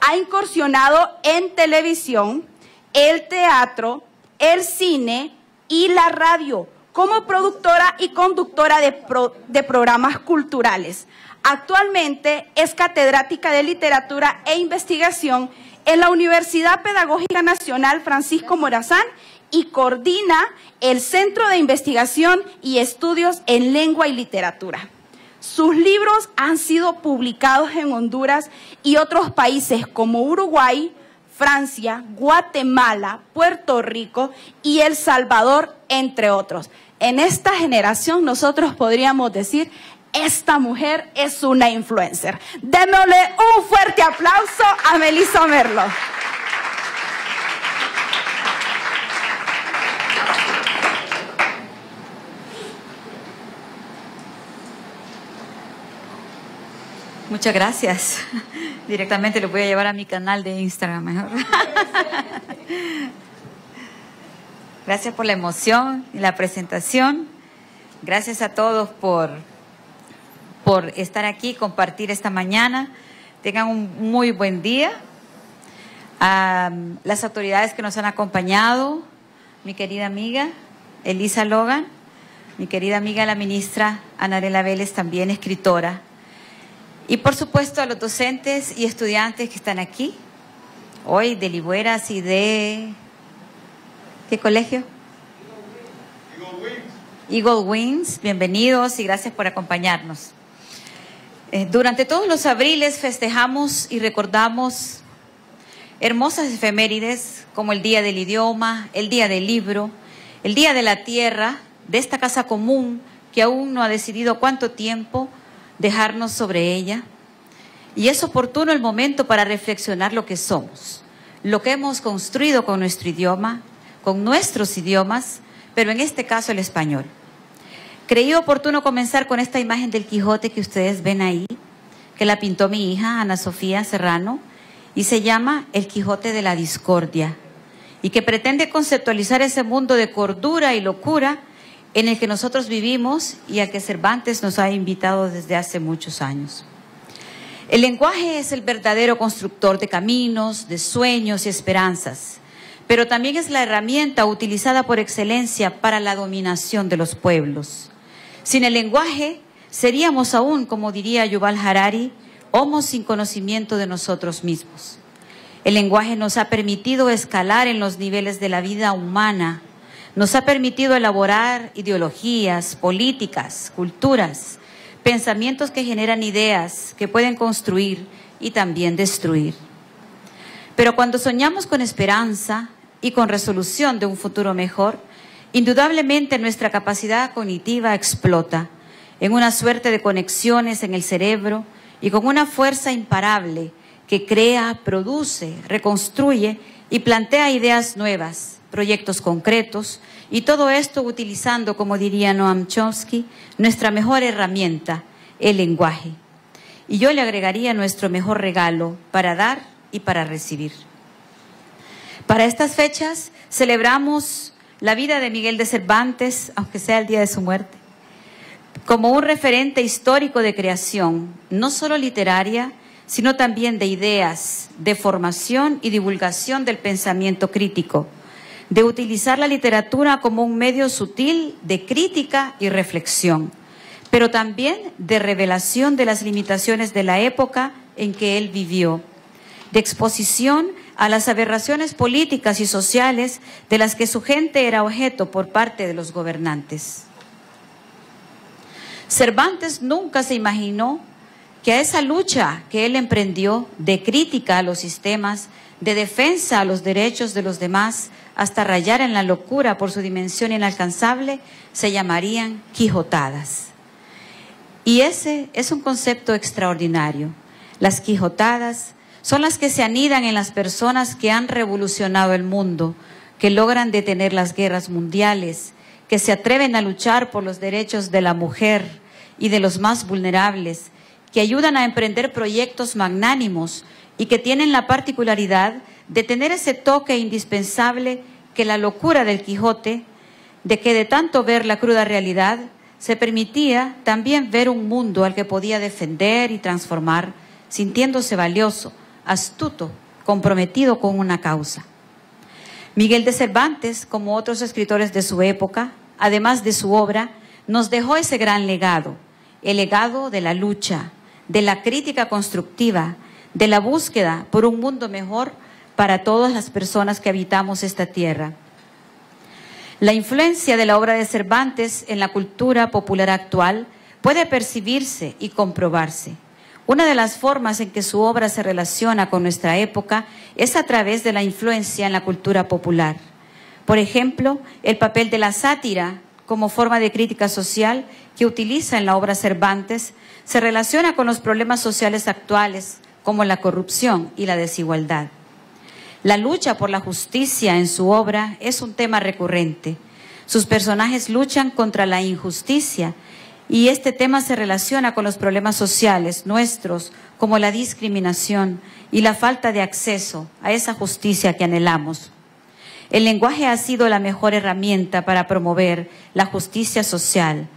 Ha incursionado en televisión, el teatro, el cine y la radio, como productora y conductora de programas culturales. Actualmente es catedrática de literatura e investigación en la Universidad Pedagógica Nacional Francisco Morazán y coordina el Centro de Investigación y Estudios en Lengua y Literatura. Sus libros han sido publicados en Honduras y otros países como Uruguay, Francia, Guatemala, Puerto Rico y El Salvador, entre otros. En esta generación nosotros podríamos decir, esta mujer es una influencer. Démosle un fuerte aplauso a Melissa Merlo. Muchas gracias. Directamente lo voy a llevar a mi canal de Instagram mejor. Gracias por la emoción y la presentación. Gracias a todos por estar aquí, compartir esta mañana. Tengan un muy buen día. A las autoridades que nos han acompañado, mi querida amiga Elisa Logan, mi querida amiga la ministra Anarela Vélez, también escritora. Y por supuesto a los docentes y estudiantes que están aquí, hoy de Ligüeras y de... ¿qué colegio? Eagle Wings, bienvenidos y gracias por acompañarnos. Durante todos los abriles festejamos y recordamos hermosas efemérides como el Día del Idioma, el Día del Libro, el Día de la Tierra, de esta casa común que aún no ha decidido cuánto tiempo dejarnos sobre ella. Y es oportuno el momento para reflexionar lo que somos, lo que hemos construido con nuestro idioma, con nuestros idiomas, pero en este caso el español. Creí oportuno comenzar con esta imagen del Quijote que ustedes ven ahí, que la pintó mi hija Ana Sofía Serrano, y se llama El Quijote de la Discordia, y que pretende conceptualizar ese mundo de cordura y locura en el que nosotros vivimos y al que Cervantes nos ha invitado desde hace muchos años. El lenguaje es el verdadero constructor de caminos, de sueños y esperanzas, pero también es la herramienta utilizada por excelencia para la dominación de los pueblos. Sin el lenguaje, seríamos aún, como diría Yuval Harari, homos sin conocimiento de nosotros mismos. El lenguaje nos ha permitido escalar en los niveles de la vida humana, nos ha permitido elaborar ideologías, políticas, culturas, pensamientos que generan ideas, que pueden construir y también destruir. Pero cuando soñamos con esperanza y con resolución de un futuro mejor, indudablemente nuestra capacidad cognitiva explota en una suerte de conexiones en el cerebro y con una fuerza imparable que crea, produce, reconstruye y plantea ideas nuevas, proyectos concretos, y todo esto utilizando, como diría Noam Chomsky, nuestra mejor herramienta, el lenguaje. Y yo le agregaría nuestro mejor regalo para dar y para recibir. Para estas fechas celebramos la vida de Miguel de Cervantes, aunque sea el día de su muerte, como un referente histórico de creación, no solo literaria, sino también de ideas, de formación y divulgación del pensamiento crítico, de utilizar la literatura como un medio sutil de crítica y reflexión, pero también de revelación de las limitaciones de la época en que él vivió, de exposición a las aberraciones políticas y sociales de las que su gente era objeto por parte de los gobernantes. Cervantes nunca se imaginó que a esa lucha que él emprendió de crítica a los sistemas, de defensa a los derechos de los demás, hasta rayar en la locura por su dimensión inalcanzable, se llamarían quijotadas. Y ese es un concepto extraordinario. Las quijotadas son las que se anidan en las personas que han revolucionado el mundo, que logran detener las guerras mundiales, que se atreven a luchar por los derechos de la mujer y de los más vulnerables, que ayudan a emprender proyectos magnánimos y que tienen la particularidad de tener ese toque indispensable que la locura del Quijote, de que de tanto ver la cruda realidad, se permitía también ver un mundo al que podía defender y transformar, sintiéndose valioso, astuto, comprometido con una causa. Miguel de Cervantes, como otros escritores de su época, además de su obra, nos dejó ese gran legado, el legado de la lucha, de la crítica constructiva, de la búsqueda por un mundo mejor para todas las personas que habitamos esta tierra. La influencia de la obra de Cervantes en la cultura popular actual puede percibirse y comprobarse. Una de las formas en que su obra se relaciona con nuestra época es a través de la influencia en la cultura popular. Por ejemplo, el papel de la sátira como forma de crítica social que utiliza en la obra Cervantes se relaciona con los problemas sociales actuales como la corrupción y la desigualdad. La lucha por la justicia en su obra es un tema recurrente. Sus personajes luchan contra la injusticia y este tema se relaciona con los problemas sociales nuestros, como la discriminación y la falta de acceso a esa justicia que anhelamos. El lenguaje ha sido la mejor herramienta para promover la justicia social,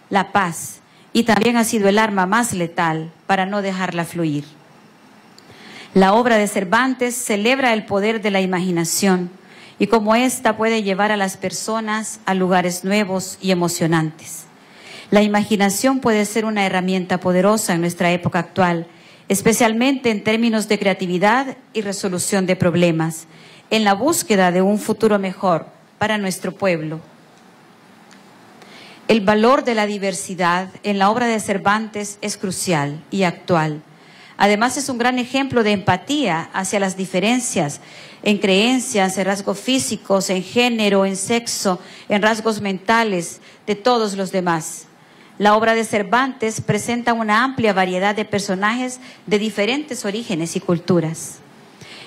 la paz, y también ha sido el arma más letal para no dejarla fluir. La obra de Cervantes celebra el poder de la imaginación y cómo ésta puede llevar a las personas a lugares nuevos y emocionantes. La imaginación puede ser una herramienta poderosa en nuestra época actual, especialmente en términos de creatividad y resolución de problemas, en la búsqueda de un futuro mejor para nuestro pueblo. El valor de la diversidad en la obra de Cervantes es crucial y actual. Además, es un gran ejemplo de empatía hacia las diferencias en creencias, en rasgos físicos, en género, en sexo, en rasgos mentales de todos los demás. La obra de Cervantes presenta una amplia variedad de personajes de diferentes orígenes y culturas.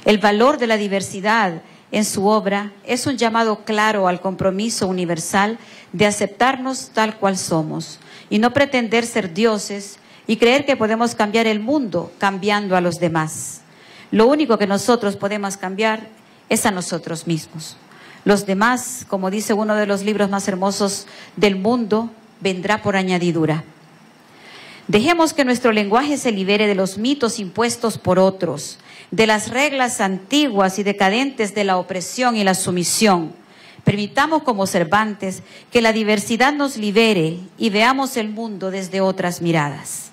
El valor de la diversidad en su obra es un llamado claro al compromiso universal de aceptarnos tal cual somos y no pretender ser dioses y creer que podemos cambiar el mundo cambiando a los demás. Lo único que nosotros podemos cambiar es a nosotros mismos. Los demás, como dice uno de los libros más hermosos del mundo, vendrá por añadidura. Dejemos que nuestro lenguaje se libere de los mitos impuestos por otros, de las reglas antiguas y decadentes de la opresión y la sumisión. Permitamos como Cervantes que la diversidad nos libere y veamos el mundo desde otras miradas.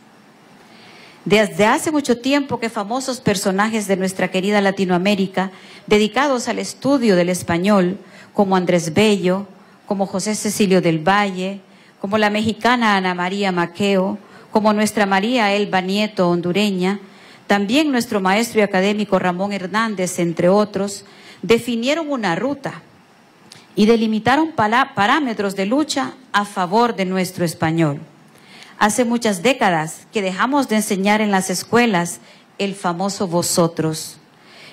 Desde hace mucho tiempo que famosos personajes de nuestra querida Latinoamérica, dedicados al estudio del español, como Andrés Bello, como José Cecilio del Valle, como la mexicana Ana María Maqueo, como nuestra María Elba Nieto hondureña, también nuestro maestro y académico Ramón Hernández, entre otros, definieron una ruta y delimitaron parámetros de lucha a favor de nuestro español. Hace muchas décadas que dejamos de enseñar en las escuelas el famoso vosotros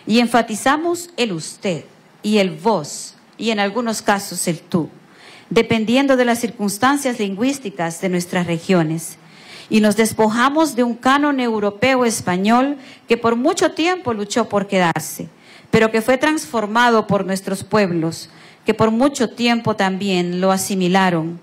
y enfatizamos el usted y el vos y en algunos casos el tú, dependiendo de las circunstancias lingüísticas de nuestras regiones. Y nos despojamos de un canon europeo español que por mucho tiempo luchó por quedarse, pero que fue transformado por nuestros pueblos, que por mucho tiempo también lo asimilaron,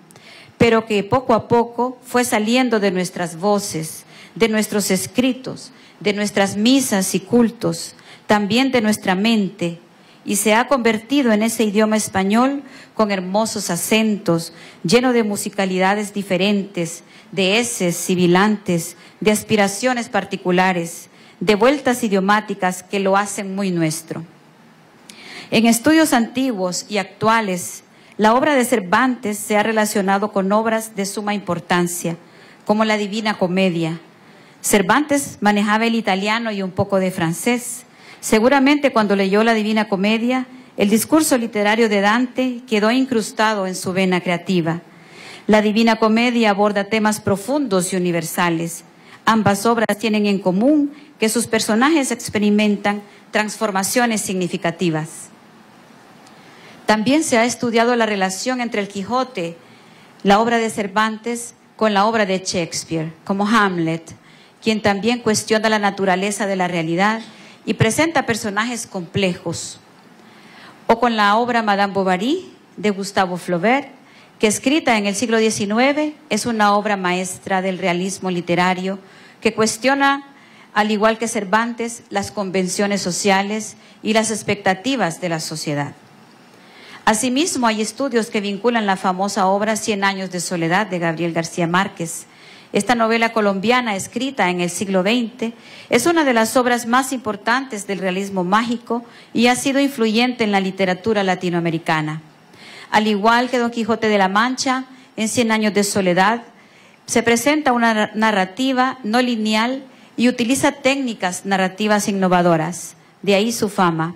pero que poco a poco fue saliendo de nuestras voces, de nuestros escritos, de nuestras misas y cultos, también de nuestra mente, y se ha convertido en ese idioma español con hermosos acentos, lleno de musicalidades diferentes, de eses sibilantes, de aspiraciones particulares, de vueltas idiomáticas que lo hacen muy nuestro. En estudios antiguos y actuales, la obra de Cervantes se ha relacionado con obras de suma importancia, como la Divina Comedia. Cervantes manejaba el italiano y un poco de francés. Seguramente cuando leyó la Divina Comedia, el discurso literario de Dante quedó incrustado en su vena creativa. La Divina Comedia aborda temas profundos y universales. Ambas obras tienen en común que sus personajes experimentan transformaciones significativas. También se ha estudiado la relación entre el Quijote, la obra de Cervantes, con la obra de Shakespeare, como Hamlet, quien también cuestiona la naturaleza de la realidad y presenta personajes complejos. O con la obra Madame Bovary, de Gustave Flaubert, que escrita en el siglo XIX es una obra maestra del realismo literario que cuestiona, al igual que Cervantes, las convenciones sociales y las expectativas de la sociedad. Asimismo, hay estudios que vinculan la famosa obra 100 años de soledad de Gabriel García Márquez. Esta novela colombiana, escrita en el siglo XX, es una de las obras más importantes del realismo mágico y ha sido influyente en la literatura latinoamericana. Al igual que Don Quijote de la Mancha, en 100 años de soledad, se presenta una narrativa no lineal y utiliza técnicas narrativas innovadoras, de ahí su fama.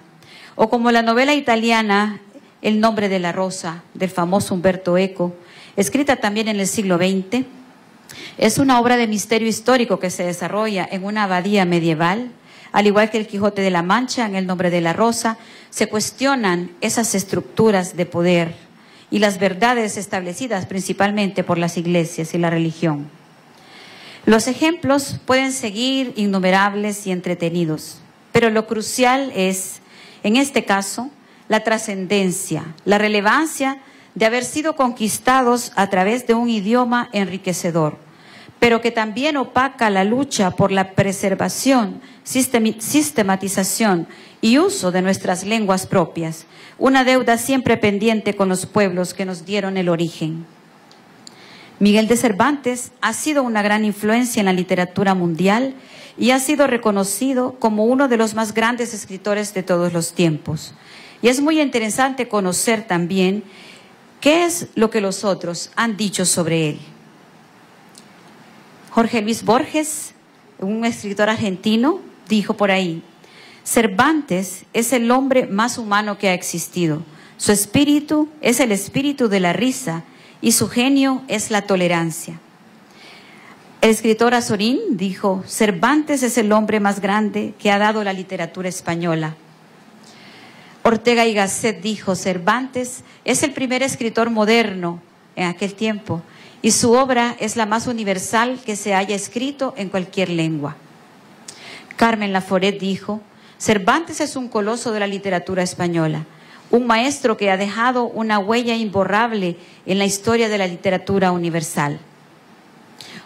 O como la novela italiana El nombre de la rosa, del famoso Umberto Eco, escrita también en el siglo XX, es una obra de misterio histórico que se desarrolla en una abadía medieval. Al igual que El Quijote de la Mancha, en El nombre de la rosa, se cuestionan esas estructuras de poder y las verdades establecidas principalmente por las iglesias y la religión. Los ejemplos pueden seguir innumerables y entretenidos, pero lo crucial es, en este caso, la trascendencia, la relevancia de haber sido conquistados a través de un idioma enriquecedor, pero que también opaca la lucha por la preservación, sistematización y uso de nuestras lenguas propias, una deuda siempre pendiente con los pueblos que nos dieron el origen. Miguel de Cervantes ha sido una gran influencia en la literatura mundial y ha sido reconocido como uno de los más grandes escritores de todos los tiempos. Y es muy interesante conocer también qué es lo que los otros han dicho sobre él. Jorge Luis Borges, un escritor argentino, dijo por ahí: Cervantes es el hombre más humano que ha existido. Su espíritu es el espíritu de la risa y su genio es la tolerancia. El escritor Azorín dijo: Cervantes es el hombre más grande que ha dado la literatura española. Ortega y Gasset dijo: Cervantes es el primer escritor moderno en aquel tiempo y su obra es la más universal que se haya escrito en cualquier lengua. Carmen Laforet dijo: Cervantes es un coloso de la literatura española, un maestro que ha dejado una huella imborrable en la historia de la literatura universal.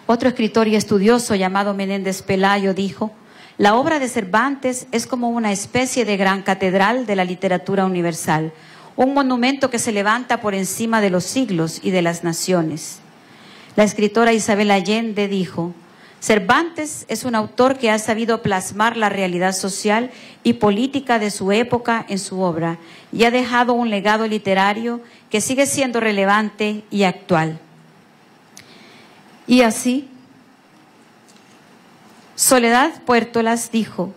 Otro escritor y estudioso llamado Menéndez Pelayo dijo: la obra de Cervantes es como una especie de gran catedral de la literatura universal, un monumento que se levanta por encima de los siglos y de las naciones. La escritora Isabel Allende dijo: Cervantes es un autor que ha sabido plasmar la realidad social y política de su época en su obra y ha dejado un legado literario que sigue siendo relevante y actual. Y así, Soledad Puertolas dijo: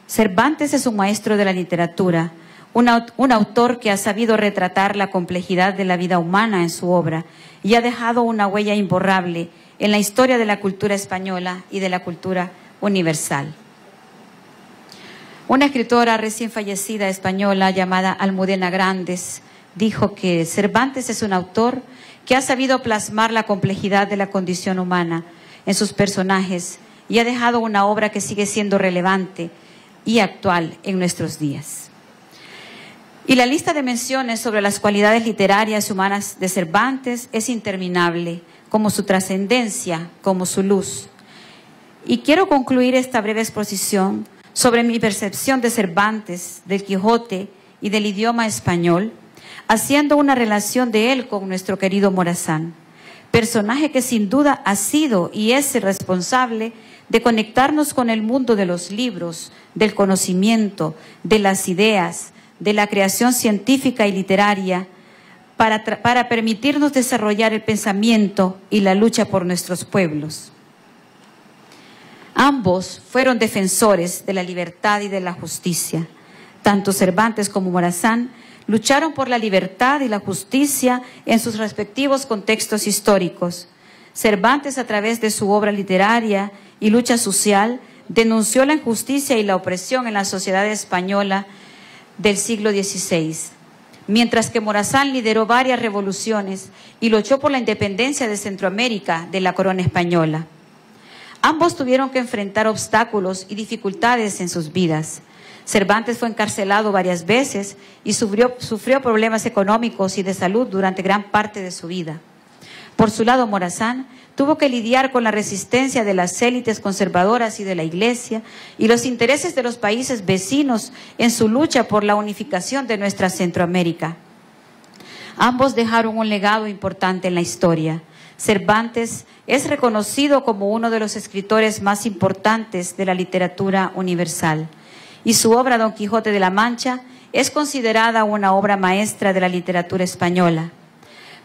Cervantes es un maestro de la literatura, un autor que ha sabido retratar la complejidad de la vida humana en su obra y ha dejado una huella imborrable en la historia de la cultura española y de la cultura universal. Una escritora recién fallecida española llamada Almudena Grandes dijo que Cervantes es un autor que ha sabido plasmar la complejidad de la condición humana en sus personajes y ha dejado una obra que sigue siendo relevante y actual en nuestros días. Y la lista de menciones sobre las cualidades literarias y humanas de Cervantes es interminable, como su trascendencia, como su luz. Y quiero concluir esta breve exposición sobre mi percepción de Cervantes, del Quijote y del idioma español, haciendo una relación de él con nuestro querido Morazán, personaje que sin duda ha sido y es el responsable de conectarnos con el mundo de los libros, del conocimiento, de las ideas, de la creación científica y literaria, para permitirnos desarrollar el pensamiento y la lucha por nuestros pueblos. Ambos fueron defensores de la libertad y de la justicia. Tanto Cervantes como Morazán lucharon por la libertad y la justicia en sus respectivos contextos históricos. Cervantes, a través de su obra literaria y lucha social, denunció la injusticia y la opresión en la sociedad española del siglo XVI, mientras que Morazán lideró varias revoluciones y luchó por la independencia de Centroamérica de la corona española. Ambos tuvieron que enfrentar obstáculos y dificultades en sus vidas. Cervantes fue encarcelado varias veces y sufrió problemas económicos y de salud durante gran parte de su vida. Por su lado, Morazán tuvo que lidiar con la resistencia de las élites conservadoras y de la Iglesia y los intereses de los países vecinos en su lucha por la unificación de nuestra Centroamérica. Ambos dejaron un legado importante en la historia. Cervantes es reconocido como uno de los escritores más importantes de la literatura universal, y su obra Don Quijote de la Mancha es considerada una obra maestra de la literatura española.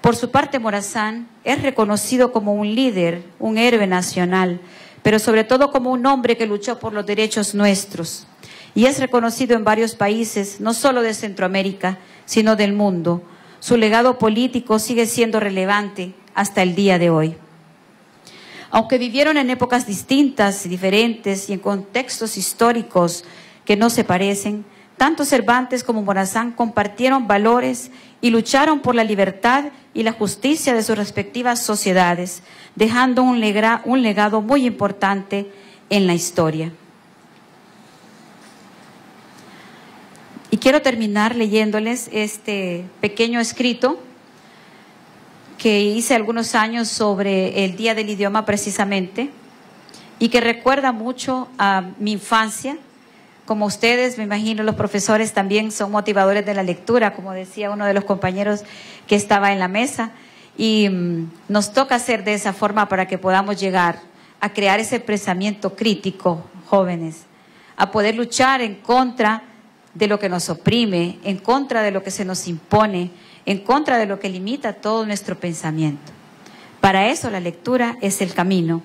Por su parte, Morazán es reconocido como un líder, un héroe nacional, pero sobre todo como un hombre que luchó por los derechos nuestros, y es reconocido en varios países, no solo de Centroamérica, sino del mundo. Su legado político sigue siendo relevante hasta el día de hoy. Aunque vivieron en épocas distintas, diferentes y en contextos históricos que no se parecen, tanto Cervantes como Morazán compartieron valores y lucharon por la libertad y la justicia de sus respectivas sociedades, dejando un legado muy importante en la historia. Y quiero terminar leyéndoles este pequeño escrito que hice algunos años sobre el Día del Idioma precisamente, y que recuerda mucho a mi infancia. Como ustedes, me imagino, los profesores también son motivadores de la lectura, como decía uno de los compañeros que estaba en la mesa, y nos toca hacer de esa forma para que podamos llegar a crear ese pensamiento crítico, jóvenes, a poder luchar en contra de lo que nos oprime, en contra de lo que se nos impone, en contra de lo que limita todo nuestro pensamiento. Para eso la lectura es el camino.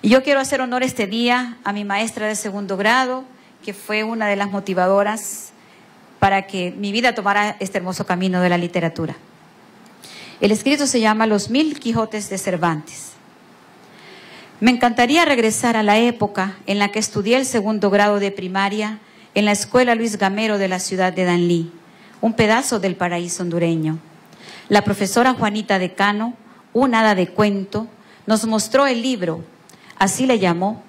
Y yo quiero hacer honor este día a mi maestra de segundo grado, que fue una de las motivadoras para que mi vida tomara este hermoso camino de la literatura. El escrito se llama Los 1000 Quijotes de Cervantes. Me encantaría regresar a la época en la que estudié el segundo grado de primaria en la Escuela Luis Gamero de la ciudad de Danlí, un pedazo del paraíso hondureño. La profesora Juanita Decano, una hada de cuento, nos mostró el libro, así le llamó.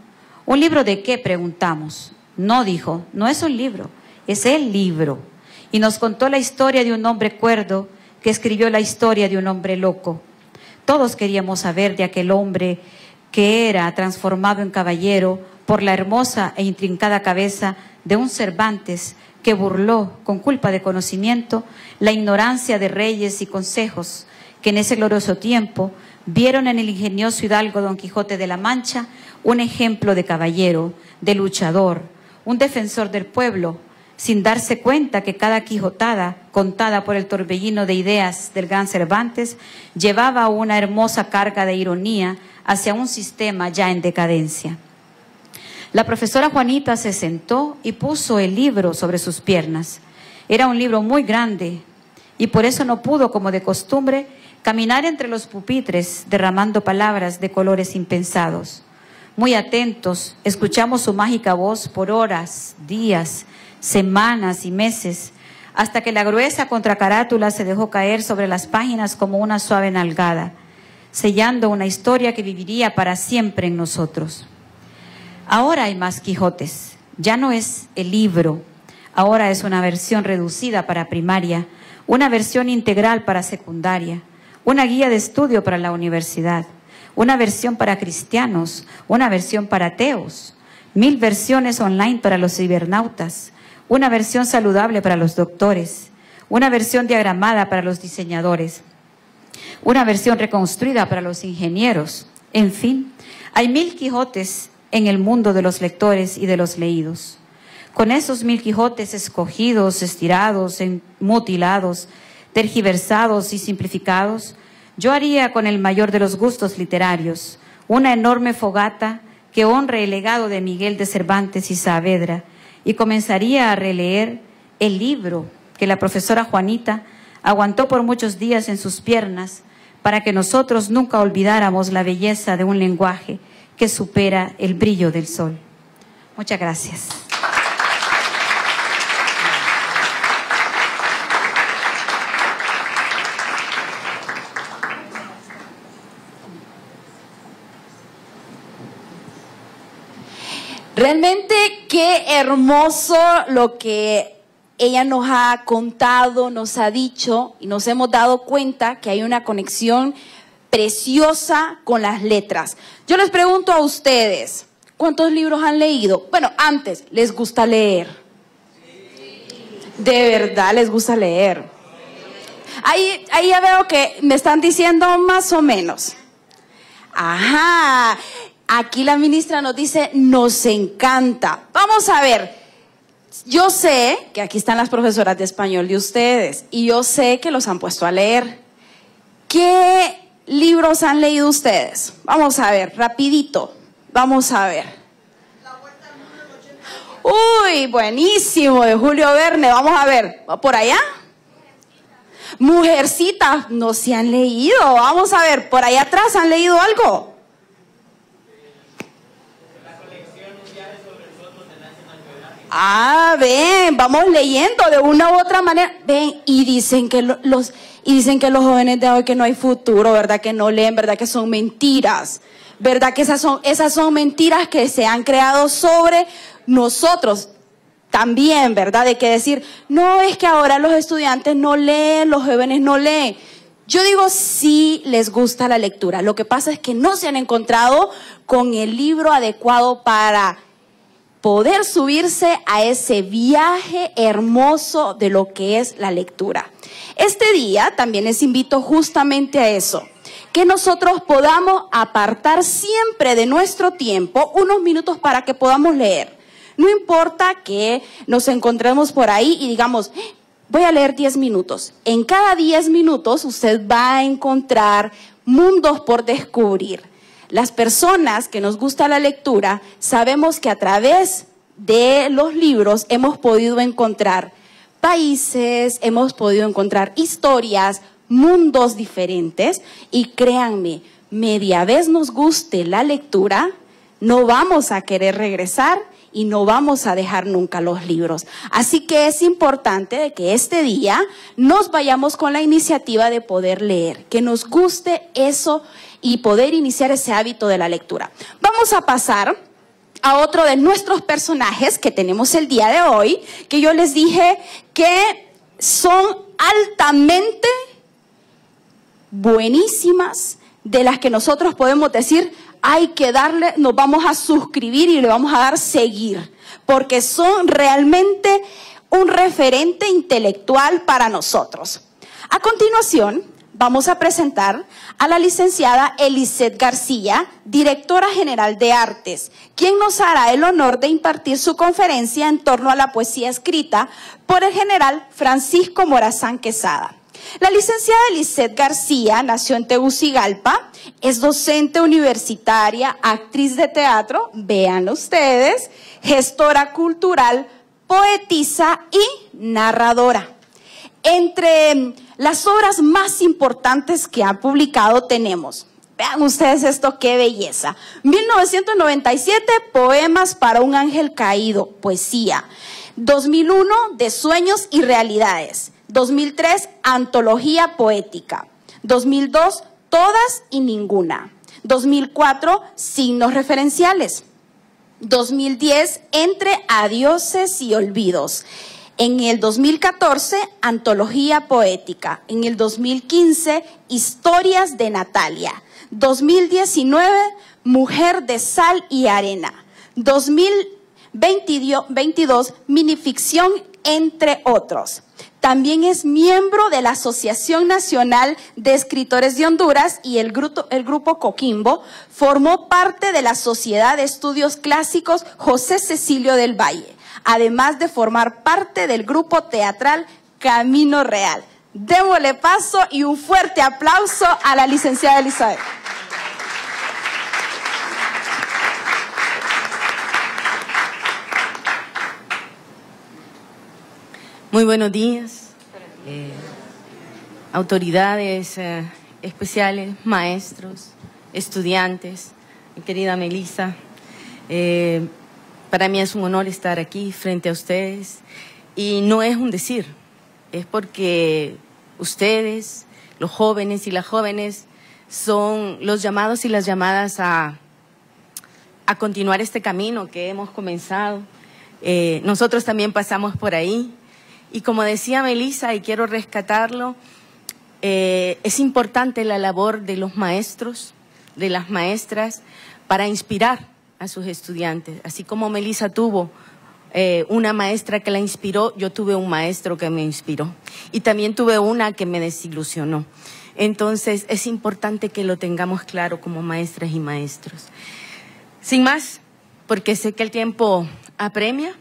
¿Un libro de qué?, preguntamos. No, dijo, no es un libro, es el libro. Y nos contó la historia de un hombre cuerdo que escribió la historia de un hombre loco. Todos queríamos saber de aquel hombre que era transformado en caballero por la hermosa e intrincada cabeza de un Cervantes que burló, con culpa de conocimiento, la ignorancia de reyes y consejos que en ese glorioso tiempo vieron en el ingenioso hidalgo Don Quijote de la Mancha un ejemplo de caballero, de luchador, un defensor del pueblo, sin darse cuenta que cada quijotada, contada por el torbellino de ideas del gran Cervantes, llevaba una hermosa carga de ironía hacia un sistema ya en decadencia. La profesora Juanita se sentó y puso el libro sobre sus piernas. Era un libro muy grande y por eso no pudo, como de costumbre, caminar entre los pupitres derramando palabras de colores impensados. Muy atentos, escuchamos su mágica voz por horas, días, semanas y meses, hasta que la gruesa contracarátula se dejó caer sobre las páginas como una suave nalgada, sellando una historia que viviría para siempre en nosotros. Ahora hay más Quijotes, ya no es el libro, ahora es una versión reducida para primaria, una versión integral para secundaria, una guía de estudio para la universidad, una versión para cristianos, una versión para ateos, 1000 versiones online para los cibernautas, una versión saludable para los doctores, una versión diagramada para los diseñadores, una versión reconstruida para los ingenieros. En fin, hay 1000 Quijotes en el mundo de los lectores y de los leídos. Con esos 1000 Quijotes escogidos, estirados, mutilados, tergiversados y simplificados, yo haría con el mayor de los gustos literarios una enorme fogata que honre el legado de Miguel de Cervantes y Saavedra, y comenzaría a releer el libro que la profesora Juanita aguantó por muchos días en sus piernas para que nosotros nunca olvidáramos la belleza de un lenguaje que supera el brillo del sol. Muchas gracias. Realmente qué hermoso lo que ella nos ha contado, nos ha dicho, y nos hemos dado cuenta que hay una conexión preciosa con las letras. Yo les pregunto a ustedes, ¿cuántos libros han leído? Bueno, antes, ¿les gusta leer? ¿De verdad les gusta leer? Ahí ya veo que me están diciendo más o menos. Ajá. Aquí la ministra nos dice, nos encanta. Vamos a ver. Yo sé que aquí están las profesoras de español de ustedes y yo sé que los han puesto a leer. ¿Qué libros han leído ustedes? Vamos a ver, rapidito. Vamos a ver. Uy, buenísimo, de Julio Verne. Vamos a ver, ¿va por allá? Mujercita, no se han leído. Vamos a ver, por allá atrás han leído algo. Ah, ven, vamos leyendo de una u otra manera. Ven, y dicen que los jóvenes de hoy que no hay futuro, ¿verdad? Que no leen, ¿verdad? Que son mentiras. ¿Verdad? Que esas son mentiras que se han creado sobre nosotros también, ¿verdad? De que decir, no, es que ahora los estudiantes no leen, los jóvenes no leen. Yo digo, sí les gusta la lectura. Lo que pasa es que no se han encontrado con el libro adecuado para poder subirse a ese viaje hermoso de lo que es la lectura. Este día también les invito justamente a eso, que nosotros podamos apartar siempre de nuestro tiempo unos minutos para que podamos leer. No importa que nos encontremos por ahí y digamos, voy a leer 10 minutos. En cada 10 minutos usted va a encontrar mundos por descubrir. Las personas que nos gusta la lectura sabemos que a través de los libros hemos podido encontrar países, hemos podido encontrar historias, mundos diferentes y créanme, media vez nos guste la lectura, no vamos a querer regresar y no vamos a dejar nunca los libros. Así que es importante de que este día nos vayamos con la iniciativa de poder leer, que nos guste eso y poder iniciar ese hábito de la lectura. Vamos a pasar a otro de nuestros personajes que tenemos el día de hoy, que yo les dije que son altamente buenísimas, de las que nosotros podemos decir, hay que darle, nos vamos a suscribir y le vamos a dar seguir, porque son realmente un referente intelectual para nosotros. A continuación, vamos a presentar a la licenciada Eliseth García, directora general de Artes, quien nos hará el honor de impartir su conferencia en torno a la poesía escrita por el general Francisco Morazán Quesada. La licenciada Eliseth García nació en Tegucigalpa, es docente universitaria, actriz de teatro, véanlo ustedes, gestora cultural, poetisa y narradora. Entre las obras más importantes que ha publicado tenemos, vean ustedes esto, qué belleza. 1997, Poemas para un ángel caído, poesía. 2001, De sueños y realidades. 2003, Antología poética. 2002, Todas y ninguna. 2004, Signos referenciales. 2010, Entre adioses y olvidos. En el 2014, Antología poética. En el 2015, Historias de Natalia. 2019, Mujer de sal y arena. 2022, Minificción, entre otros. También es miembro de la Asociación Nacional de Escritores de Honduras y el grupo Coquimbo. Formó parte de la Sociedad de Estudios Clásicos José Cecilio del Valle, además de formar parte del grupo teatral Camino Real. Démosle paso y un fuerte aplauso a la licenciada Elizabeth. Muy buenos días, autoridades especiales, maestros, estudiantes, mi querida Melissa. Para mí es un honor estar aquí frente a ustedes y no es un decir, es porque ustedes, los jóvenes y las jóvenes, son los llamados y las llamadas a continuar este camino que hemos comenzado. Nosotros también pasamos por ahí. Y como decía Melissa, y quiero rescatarlo, es importante la labor de los maestros, de las maestras, para inspirar a sus estudiantes. Así como Melissa tuvo una maestra que la inspiró, yo tuve un maestro que me inspiró y también tuve una que me desilusionó. Entonces es importante que lo tengamos claro como maestras y maestros. Sin más, porque sé que el tiempo apremia,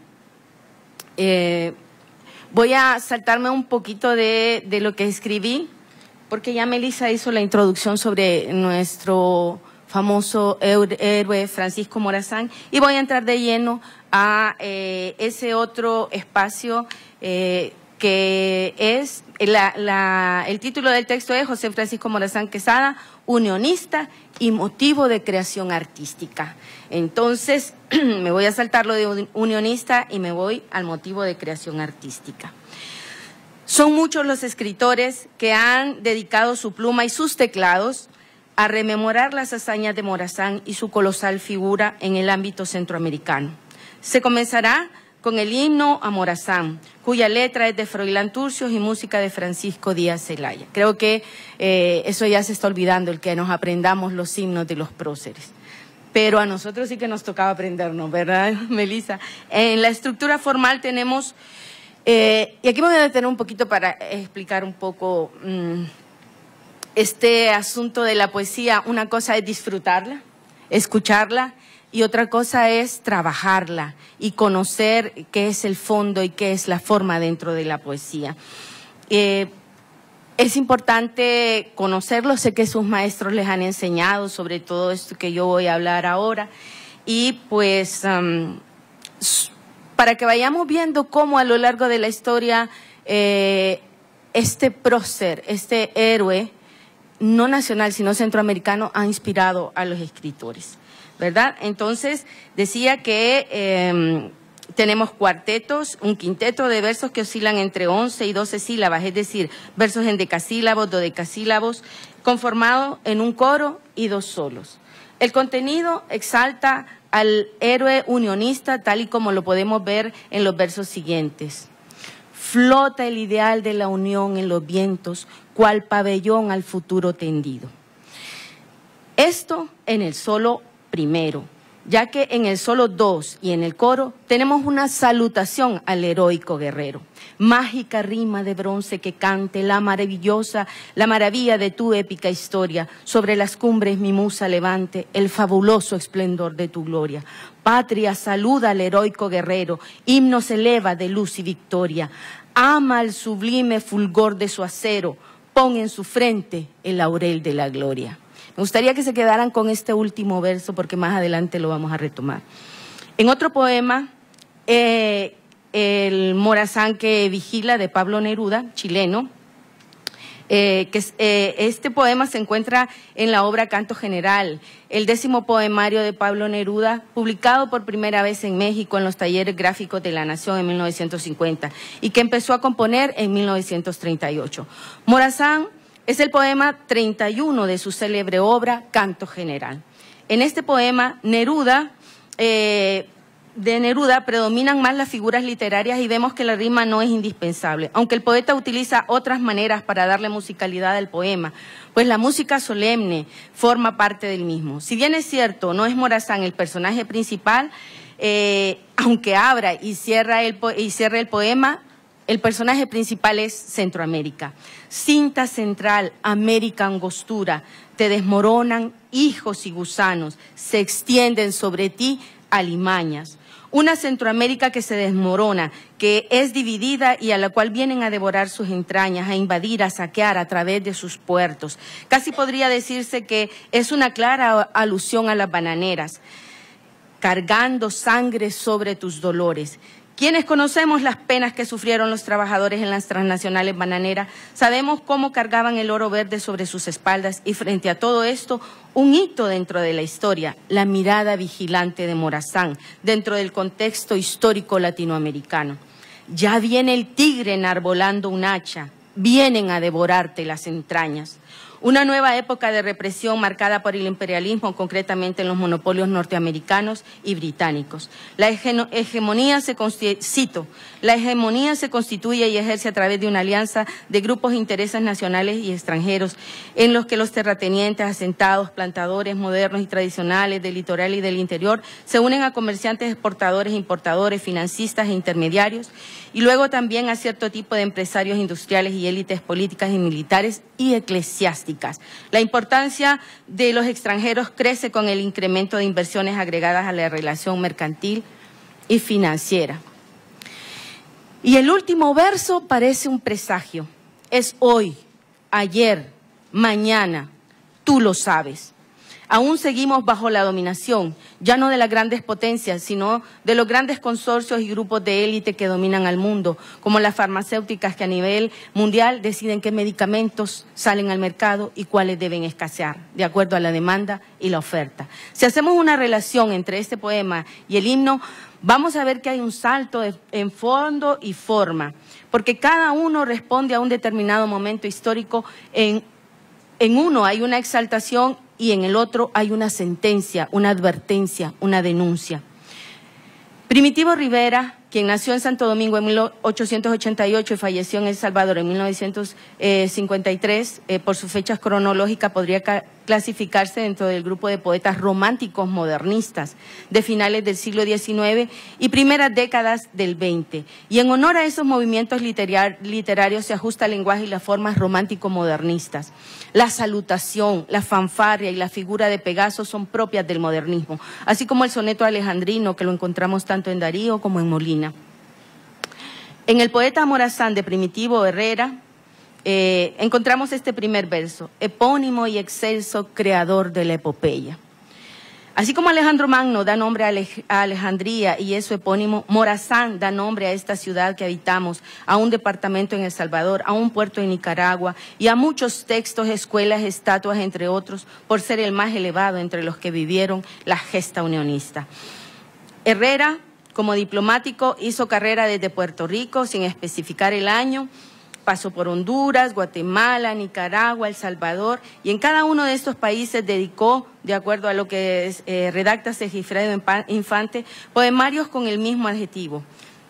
voy a saltarme un poquito de lo que escribí, porque ya Melissa hizo la introducción sobre nuestro famoso héroe Francisco Morazán, y voy a entrar de lleno a ese otro espacio que es, el título del texto es José Francisco Morazán Quesada, unionista y motivo de creación artística. Entonces, me voy a saltar lo de unionista y me voy al motivo de creación artística. Son muchos los escritores que han dedicado su pluma y sus teclados a rememorar las hazañas de Morazán y su colosal figura en el ámbito centroamericano. Se comenzará con el himno a Morazán, cuya letra es de Froilán Turcios y música de Francisco Díaz Zelaya. Creo que eso ya se está olvidando, el que nos aprendamos los himnos de los próceres. Pero a nosotros sí que nos tocaba aprendernos, ¿verdad, Melissa? En la estructura formal tenemos, y aquí me voy a detener un poquito para explicar un poco este asunto de la poesía. Una cosa es disfrutarla, escucharla, y otra cosa es trabajarla y conocer qué es el fondo y qué es la forma dentro de la poesía. Es importante conocerlo, sé que sus maestros les han enseñado sobre todo esto que yo voy a hablar ahora, y pues para que vayamos viendo cómo a lo largo de la historia este prócer, este héroe, no nacional sino centroamericano, ha inspirado a los escritores, ¿verdad? Entonces, decía que tenemos cuartetos, un quinteto de versos que oscilan entre 11 y 12 sílabas, es decir, versos en decasílabos, dodecasílabos, conformado en un coro y 2 solos. El contenido exalta al héroe unionista, tal y como lo podemos ver en los versos siguientes. Flota el ideal de la unión en los vientos, cual pabellón al futuro tendido. Esto en el solo primero, ya que en el solo 2 y en el coro tenemos una salutación al heroico guerrero. Mágica rima de bronce que cante la maravilla de tu épica historia, sobre las cumbres mi musa levante el fabuloso esplendor de tu gloria. Patria saluda al heroico guerrero, himno se eleva de luz y victoria. Ama el sublime fulgor de su acero, pon en su frente el laurel de la gloria. Me gustaría que se quedaran con este último verso porque más adelante lo vamos a retomar. En otro poema, el Morazán que vigila, de Pablo Neruda, chileno, este poema se encuentra en la obra Canto General, el 10º poemario de Pablo Neruda, publicado por primera vez en México en los talleres gráficos de La Nación en 1950 y que empezó a componer en 1938. Morazán es el poema 31 de su célebre obra Canto General. En este poema, de Neruda predominan más las figuras literarias y vemos que la rima no es indispensable, aunque el poeta utiliza otras maneras para darle musicalidad al poema, pues la música solemne forma parte del mismo. Si bien es cierto, no es Morazán el personaje principal, aunque abra y cierre el poema, el personaje principal es Centroamérica. Cinta central, América angostura, te desmoronan hijos y gusanos, se extienden sobre ti alimañas. Una Centroamérica que se desmorona, que es dividida y a la cual vienen a devorar sus entrañas, a invadir, a saquear a través de sus puertos. Casi podría decirse que es una clara alusión a las bananeras, cargando sangre sobre tus dolores. Quienes conocemos las penas que sufrieron los trabajadores en las transnacionales bananeras, sabemos cómo cargaban el oro verde sobre sus espaldas y frente a todo esto, un hito dentro de la historia, la mirada vigilante de Morazán, dentro del contexto histórico latinoamericano. Ya viene el tigre enarbolando un hacha, vienen a devorarte las entrañas. Una nueva época de represión marcada por el imperialismo, concretamente en los monopolios norteamericanos y británicos. La hegemonía se constituye y ejerce a través de una alianza de grupos de intereses nacionales y extranjeros, en los que los terratenientes, asentados, plantadores modernos y tradicionales del litoral y del interior se unen a comerciantes, exportadores, importadores, financistas e intermediarios, y luego también a cierto tipo de empresarios industriales y élites políticas y militares y eclesiásticas. La importancia de los extranjeros crece con el incremento de inversiones agregadas a la relación mercantil y financiera. Y el último verso parece un presagio. Es hoy, ayer, mañana, tú lo sabes. Aún seguimos bajo la dominación, ya no de las grandes potencias, sino de los grandes consorcios y grupos de élite que dominan al mundo, como las farmacéuticas que a nivel mundial deciden qué medicamentos salen al mercado y cuáles deben escasear, de acuerdo a la demanda y la oferta. Si hacemos una relación entre este poema y el himno, vamos a ver que hay un salto en fondo y forma, porque cada uno responde a un determinado momento histórico. En uno hay una exaltación y en el otro hay una sentencia, una advertencia, una denuncia. Primitivo Rivera, quien nació en Santo Domingo en 1888 y falleció en El Salvador en 1953, por sus fechas cronológicas podría clasificarse dentro del grupo de poetas románticos modernistas de finales del siglo XIX y primeras décadas del XX. Y en honor a esos movimientos literarios se ajusta el lenguaje y las formas romántico-modernistas. La salutación, la fanfarria y la figura de Pegaso son propias del modernismo, así como el soneto alejandrino, que lo encontramos tanto en Darío como en Molina. En el poeta Morazán de Primitivo Herrera encontramos este primer verso: epónimo y excelso creador de la epopeya. Así como Alejandro Magno da nombre a Alejandría y es su epónimo, Morazán da nombre a esta ciudad que habitamos, a un departamento en El Salvador, a un puerto en Nicaragua y a muchos textos, escuelas, estatuas, entre otros, por ser el más elevado entre los que vivieron la gesta unionista. Herrera, como diplomático, hizo carrera desde Puerto Rico, sin especificar el año. Pasó por Honduras, Guatemala, Nicaragua, El Salvador, y en cada uno de estos países dedicó, de acuerdo a lo que redacta Segifredo Infante, poemarios con el mismo adjetivo: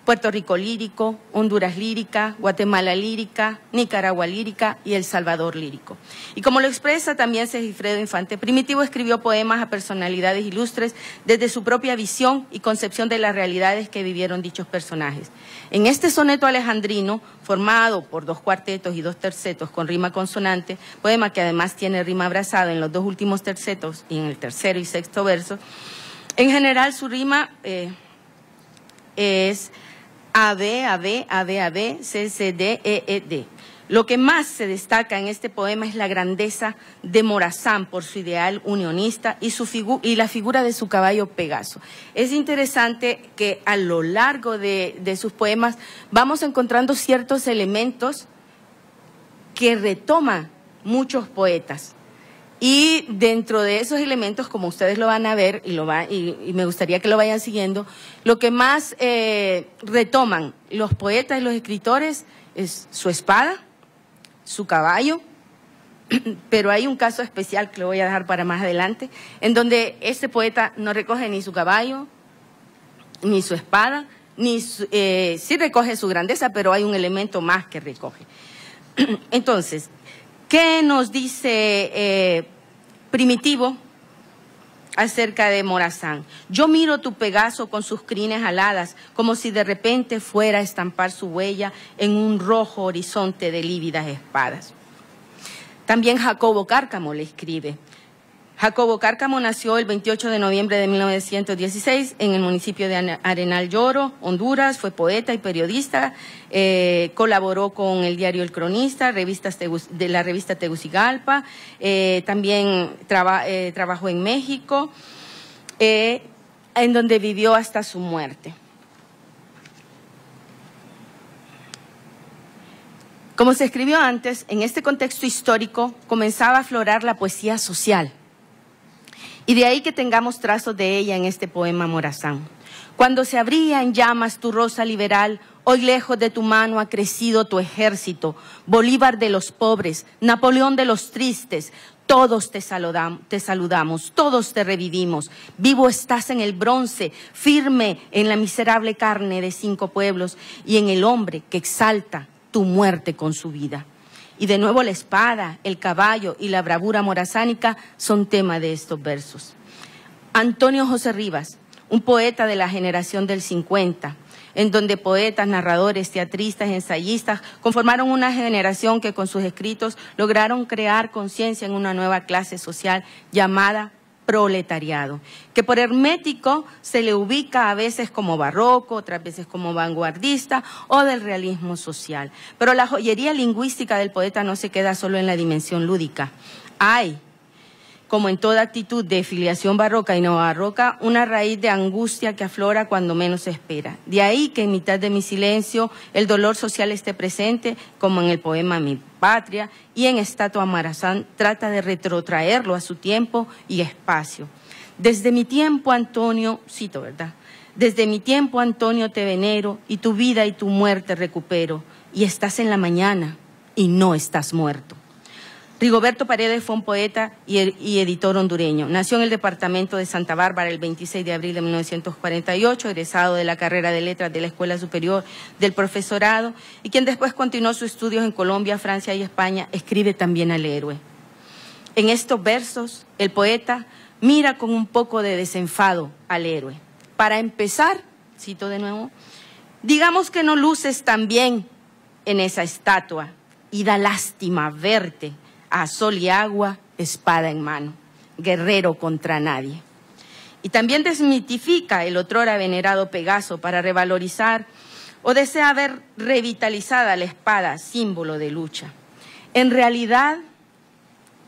Puerto Rico lírico, Honduras lírica, Guatemala lírica, Nicaragua lírica y El Salvador lírico. Y como lo expresa también Segifredo Infante, Primitivo escribió poemas a personalidades ilustres desde su propia visión y concepción de las realidades que vivieron dichos personajes. En este soneto alejandrino, formado por 2 cuartetos y 2 tercetos con rima consonante, poema que además tiene rima abrazada en los 2 últimos tercetos y en el tercero y sexto verso, en general su rima es AB, C, C, D, E, D. Lo que más se destaca en este poema es la grandeza de Morazán por su ideal unionista y la figura de su caballo Pegaso. Es interesante que a lo largo de sus poemas vamos encontrando ciertos elementos que retoman muchos poetas. Y dentro de esos elementos, como ustedes lo van a ver y me gustaría que lo vayan siguiendo, lo que más retoman los poetas y los escritores es su espada, su caballo, pero hay un caso especial que lo voy a dejar para más adelante, en donde este poeta no recoge ni su caballo, ni su espada, sí recoge su grandeza, pero hay un elemento más que recoge. Entonces, ¿qué nos dice Primitivo acerca de Morazán? Yo miro tu Pegaso con sus crines aladas, como si de repente fuera a estampar su huella en un rojo horizonte de lívidas espadas. También Jacobo Cárcamo le escribe. Jacobo Cárcamo nació el 28 de noviembre de 1916 en el municipio de Arenal Lloro, Honduras. Fue poeta y periodista, colaboró con el diario El Cronista, de la revista Tegucigalpa, también trabajó en México, en donde vivió hasta su muerte. Como se escribió antes, en este contexto histórico comenzaba a aflorar la poesía social. Y de ahí que tengamos trazos de ella en este poema Morazán. Cuando se abría en llamas tu rosa liberal, Hoy lejos de tu mano ha crecido tu ejército, Bolívar de los pobres, Napoleón de los tristes. Todos te saludamos, todos te revivimos. Vivo estás en el bronce, firme en la miserable carne de 5 pueblos y en el hombre que exalta tu muerte con su vida. Y de nuevo la espada, el caballo y la bravura morazánica son tema de estos versos. Antonio José Rivas, un poeta de la generación del 50, en donde poetas, narradores, teatristas, ensayistas conformaron una generación que con sus escritos lograron crear conciencia en una nueva clase social llamada proletariado, que por hermético se le ubica a veces como barroco, otras veces como vanguardista o del realismo social. Pero la joyería lingüística del poeta no se queda solo en la dimensión lúdica. Hay, como en toda actitud de filiación barroca y no barroca, una raíz de angustia que aflora cuando menos se espera. De ahí que en mitad de mi silencio el dolor social esté presente, como en el poema Mi Patria, y en Estatua Morazán trata de retrotraerlo a su tiempo y espacio. Desde mi tiempo, Antonio, cito, ¿verdad? Desde mi tiempo, Antonio, te venero, y tu vida y tu muerte recupero, y estás en la mañana, y no estás muerto. Rigoberto Paredes fue un poeta y editor hondureño. Nació en el departamento de Santa Bárbara el 26 de abril de 1948, egresado de la carrera de letras de la Escuela Superior del Profesorado, y quien después continuó sus estudios en Colombia, Francia y España. Escribe también al héroe. En estos versos, el poeta mira con un poco de desenfado al héroe. Para empezar, cito de nuevo, digamos que no luces tan bien en esa estatua y da lástima verte a sol y agua, espada en mano, guerrero contra nadie. Y también desmitifica el otrora venerado Pegaso para revalorizar o desea ver revitalizada la espada, símbolo de lucha. En realidad,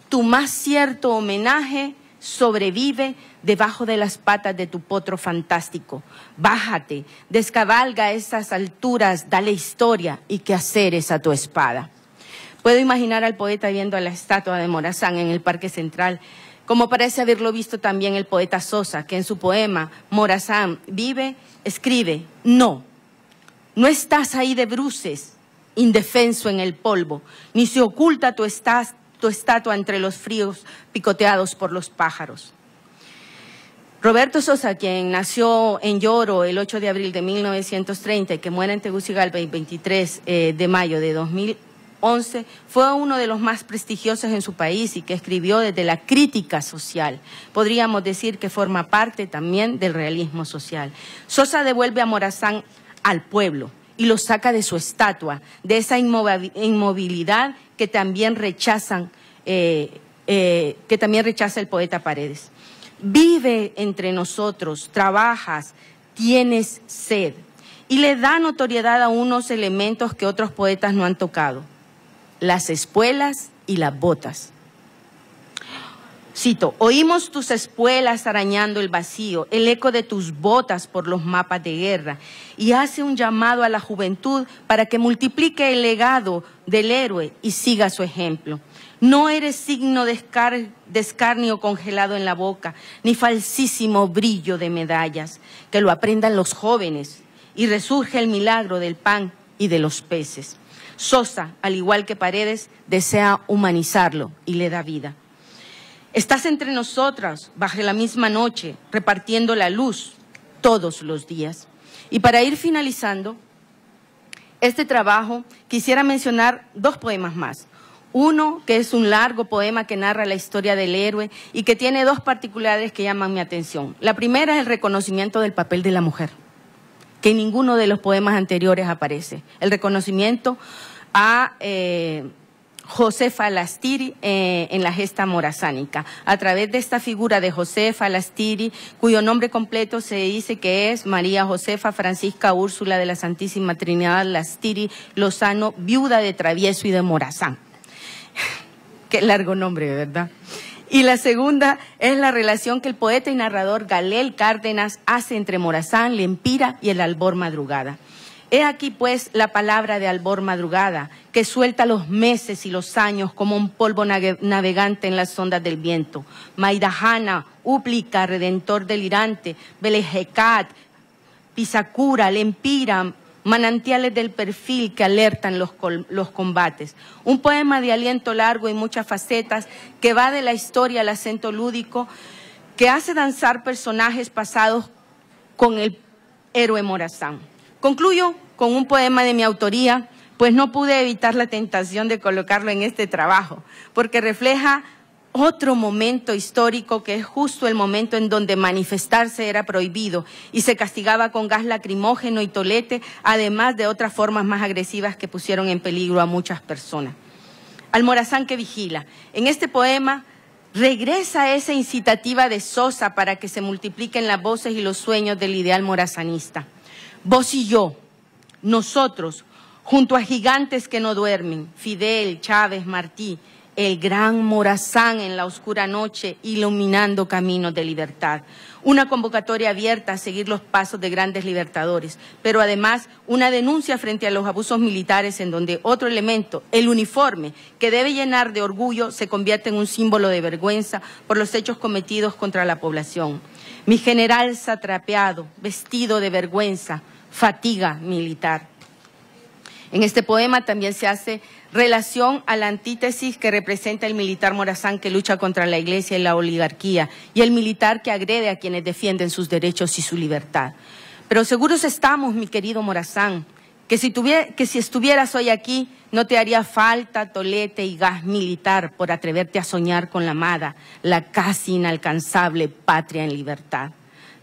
tu más cierto homenaje sobrevive debajo de las patas de tu potro fantástico. Bájate, descabalga a esas alturas, dale historia y quehaceres a tu espada. Puedo imaginar al poeta viendo a la estatua de Morazán en el Parque Central, como parece haberlo visto también el poeta Sosa, que en su poema Morazán vive, escribe: no estás ahí de bruces, indefenso en el polvo, ni se oculta tu estatua entre los fríos picoteados por los pájaros. Roberto Sosa, quien nació en Lloro el 8 de abril de 1930 y que muere en Tegucigalpa el 23 de mayo de 2011, fue uno de los más prestigiosos en su país y que escribió desde la crítica social. Podríamos decir que forma parte también del realismo social. Sosa devuelve a Morazán al pueblo y lo saca de su estatua, de esa inmovilidad que también rechaza el poeta Paredes. Vive entre nosotros, trabajas, tienes sed, y le da notoriedad a unos elementos que otros poetas no han tocado: las espuelas y las botas. Cito: oímos tus espuelas arañando el vacío, el eco de tus botas por los mapas de guerra, y hace un llamado a la juventud para que multiplique el legado del héroe y siga su ejemplo. No eres signo de escarnio congelado en la boca, ni falsísimo brillo de medallas. Que lo aprendan los jóvenes y resurge el milagro del pan y de los peces. Sosa, al igual que Paredes, desea humanizarlo y le da vida. Estás entre nosotras, bajo la misma noche, repartiendo la luz todos los días. Y para ir finalizando este trabajo, quisiera mencionar 2 poemas más. Uno, que es un largo poema que narra la historia del héroe y que tiene 2 particularidades que llaman mi atención. La primera es el reconocimiento del papel de la mujer, que en ninguno de los poemas anteriores aparece. El reconocimiento a Josefa Lastiri en la gesta morazánica. A través de esta figura de Josefa Lastiri, cuyo nombre completo se dice que es María Josefa Francisca Úrsula de la Santísima Trinidad Lastiri Lozano, viuda de Travieso y de Morazán. Qué largo nombre, ¿verdad? Y la segunda es la relación que el poeta y narrador Galel Cárdenas hace entre Morazán, Lempira y el albor madrugada. He aquí pues la palabra de albor madrugada, que suelta los meses y los años como un polvo navegante en las ondas del viento. Maidajana, Úplica, Redentor delirante, Belejecat, Pisacura, Lempira, manantiales del perfil que alertan los combates. Un poema de aliento largo y muchas facetas que va de la historia al acento lúdico, que hace danzar personajes pasados con el héroe Morazán. Concluyo con un poema de mi autoría, pues no pude evitar la tentación de colocarlo en este trabajo, porque refleja otro momento histórico que es justo el momento en donde manifestarse era prohibido y se castigaba con gas lacrimógeno y tolete, además de otras formas más agresivas que pusieron en peligro a muchas personas. Al Morazán que vigila. En este poema regresa esa incitativa de Sosa para que se multipliquen las voces y los sueños del ideal morazanista. Vos y yo, nosotros, junto a gigantes que no duermen, Fidel, Chávez, Martí, el gran Morazán en la oscura noche, iluminando caminos de libertad. Una convocatoria abierta a seguir los pasos de grandes libertadores, pero además una denuncia frente a los abusos militares en donde otro elemento, el uniforme, que debe llenar de orgullo, se convierte en un símbolo de vergüenza por los hechos cometidos contra la población. Mi general satrapeado, vestido de vergüenza, fatiga militar. En este poema también se hace relación a la antítesis que representa el militar Morazán que lucha contra la iglesia y la oligarquía y el militar que agrede a quienes defienden sus derechos y su libertad. Pero seguros estamos, mi querido Morazán, que si estuvieras hoy aquí no te haría falta tolete y gas militar por atreverte a soñar con la amada, la casi inalcanzable patria en libertad.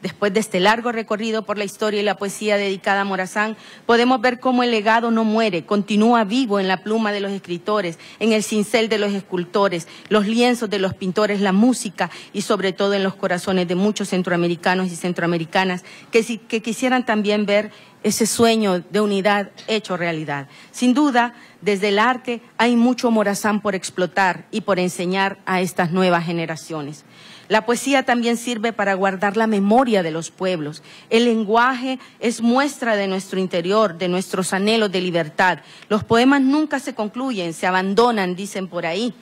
Después de este largo recorrido por la historia y la poesía dedicada a Morazán, podemos ver cómo el legado no muere, continúa vivo en la pluma de los escritores, en el cincel de los escultores, los lienzos de los pintores, la música y sobre todo en los corazones de muchos centroamericanos y centroamericanas que quisieran también ver ese sueño de unidad hecho realidad. Sin duda, desde el arte hay mucho Morazán por explotar y por enseñar a estas nuevas generaciones. La poesía también sirve para guardar la memoria de los pueblos. El lenguaje es muestra de nuestro interior, de nuestros anhelos de libertad. Los poemas nunca se concluyen, se abandonan, dicen por ahí.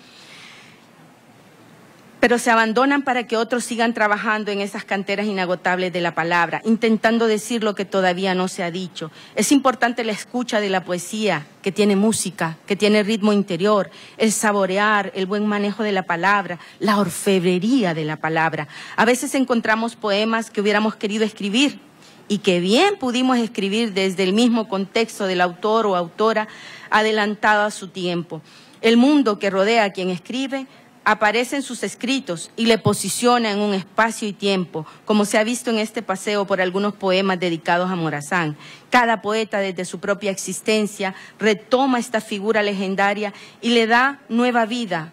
Pero se abandonan para que otros sigan trabajando en esas canteras inagotables de la palabra, intentando decir lo que todavía no se ha dicho. Es importante la escucha de la poesía, que tiene música, que tiene ritmo interior, el saborear, el buen manejo de la palabra, la orfebrería de la palabra. A veces encontramos poemas que hubiéramos querido escribir y que bien pudimos escribir desde el mismo contexto del autor o autora adelantado a su tiempo. El mundo que rodea a quien escribe aparece en sus escritos y le posiciona en un espacio y tiempo, como se ha visto en este paseo por algunos poemas dedicados a Morazán. Cada poeta desde su propia existencia retoma esta figura legendaria y le da nueva vida,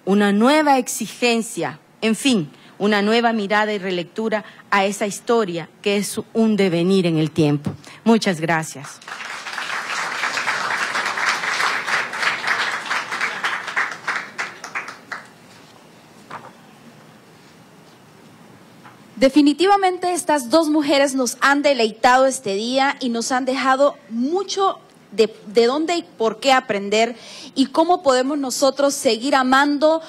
una nueva exigencia, en fin, una nueva mirada y relectura a esa historia que es un devenir en el tiempo. Muchas gracias. Definitivamente estas dos mujeres nos han deleitado este día y nos han dejado mucho de dónde y por qué aprender y cómo podemos nosotros seguir amando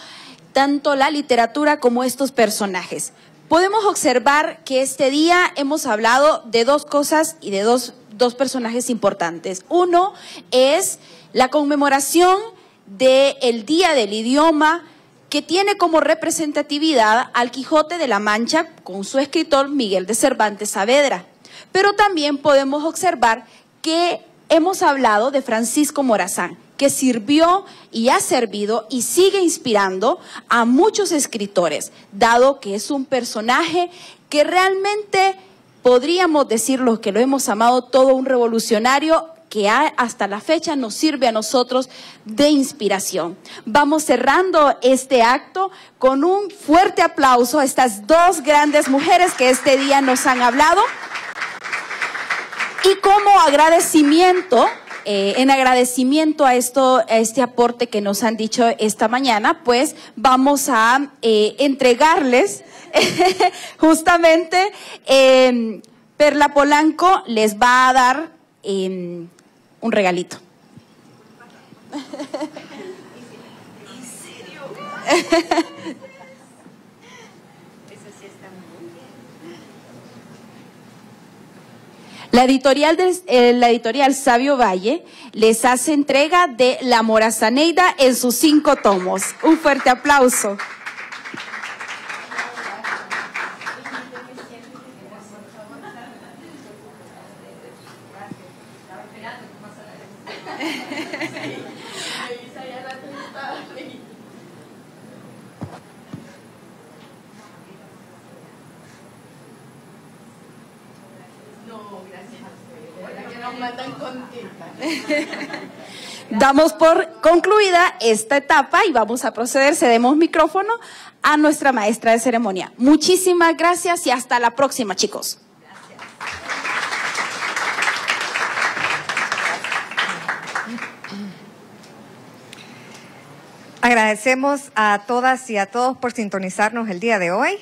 tanto la literatura como estos personajes. Podemos observar que este día hemos hablado de dos cosas y de dos personajes importantes. Uno es la conmemoración del Día del Idioma, que tiene como representatividad al Quijote de la Mancha con su escritor Miguel de Cervantes Saavedra. Pero también podemos observar que hemos hablado de Francisco Morazán, que sirvió y ha servido y sigue inspirando a muchos escritores, dado que es un personaje que realmente podríamos decir los que lo hemos amado todo un revolucionario que hasta la fecha nos sirve a nosotros de inspiración. Vamos cerrando este acto con un fuerte aplauso a estas dos grandes mujeres que este día nos han hablado. Y como agradecimiento, en agradecimiento a este aporte que nos han dicho esta mañana, pues vamos a entregarles justamente Perla Polanco les va a dar un regalito. ¿En serio? La editorial Sabio Valle les hace entrega de La Morazaneida en sus 5 tomos. Un fuerte aplauso. Damos por concluida esta etapa y vamos a proceder, cedemos micrófono a nuestra maestra de ceremonia. Muchísimas gracias y hasta la próxima, chicos. Agradecemos a todas y a todos por sintonizarnos el día de hoy,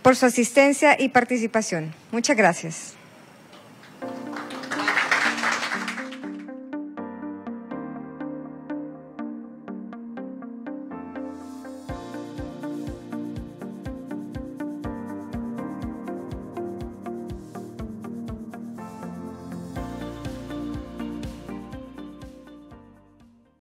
por su asistencia y participación. Muchas gracias.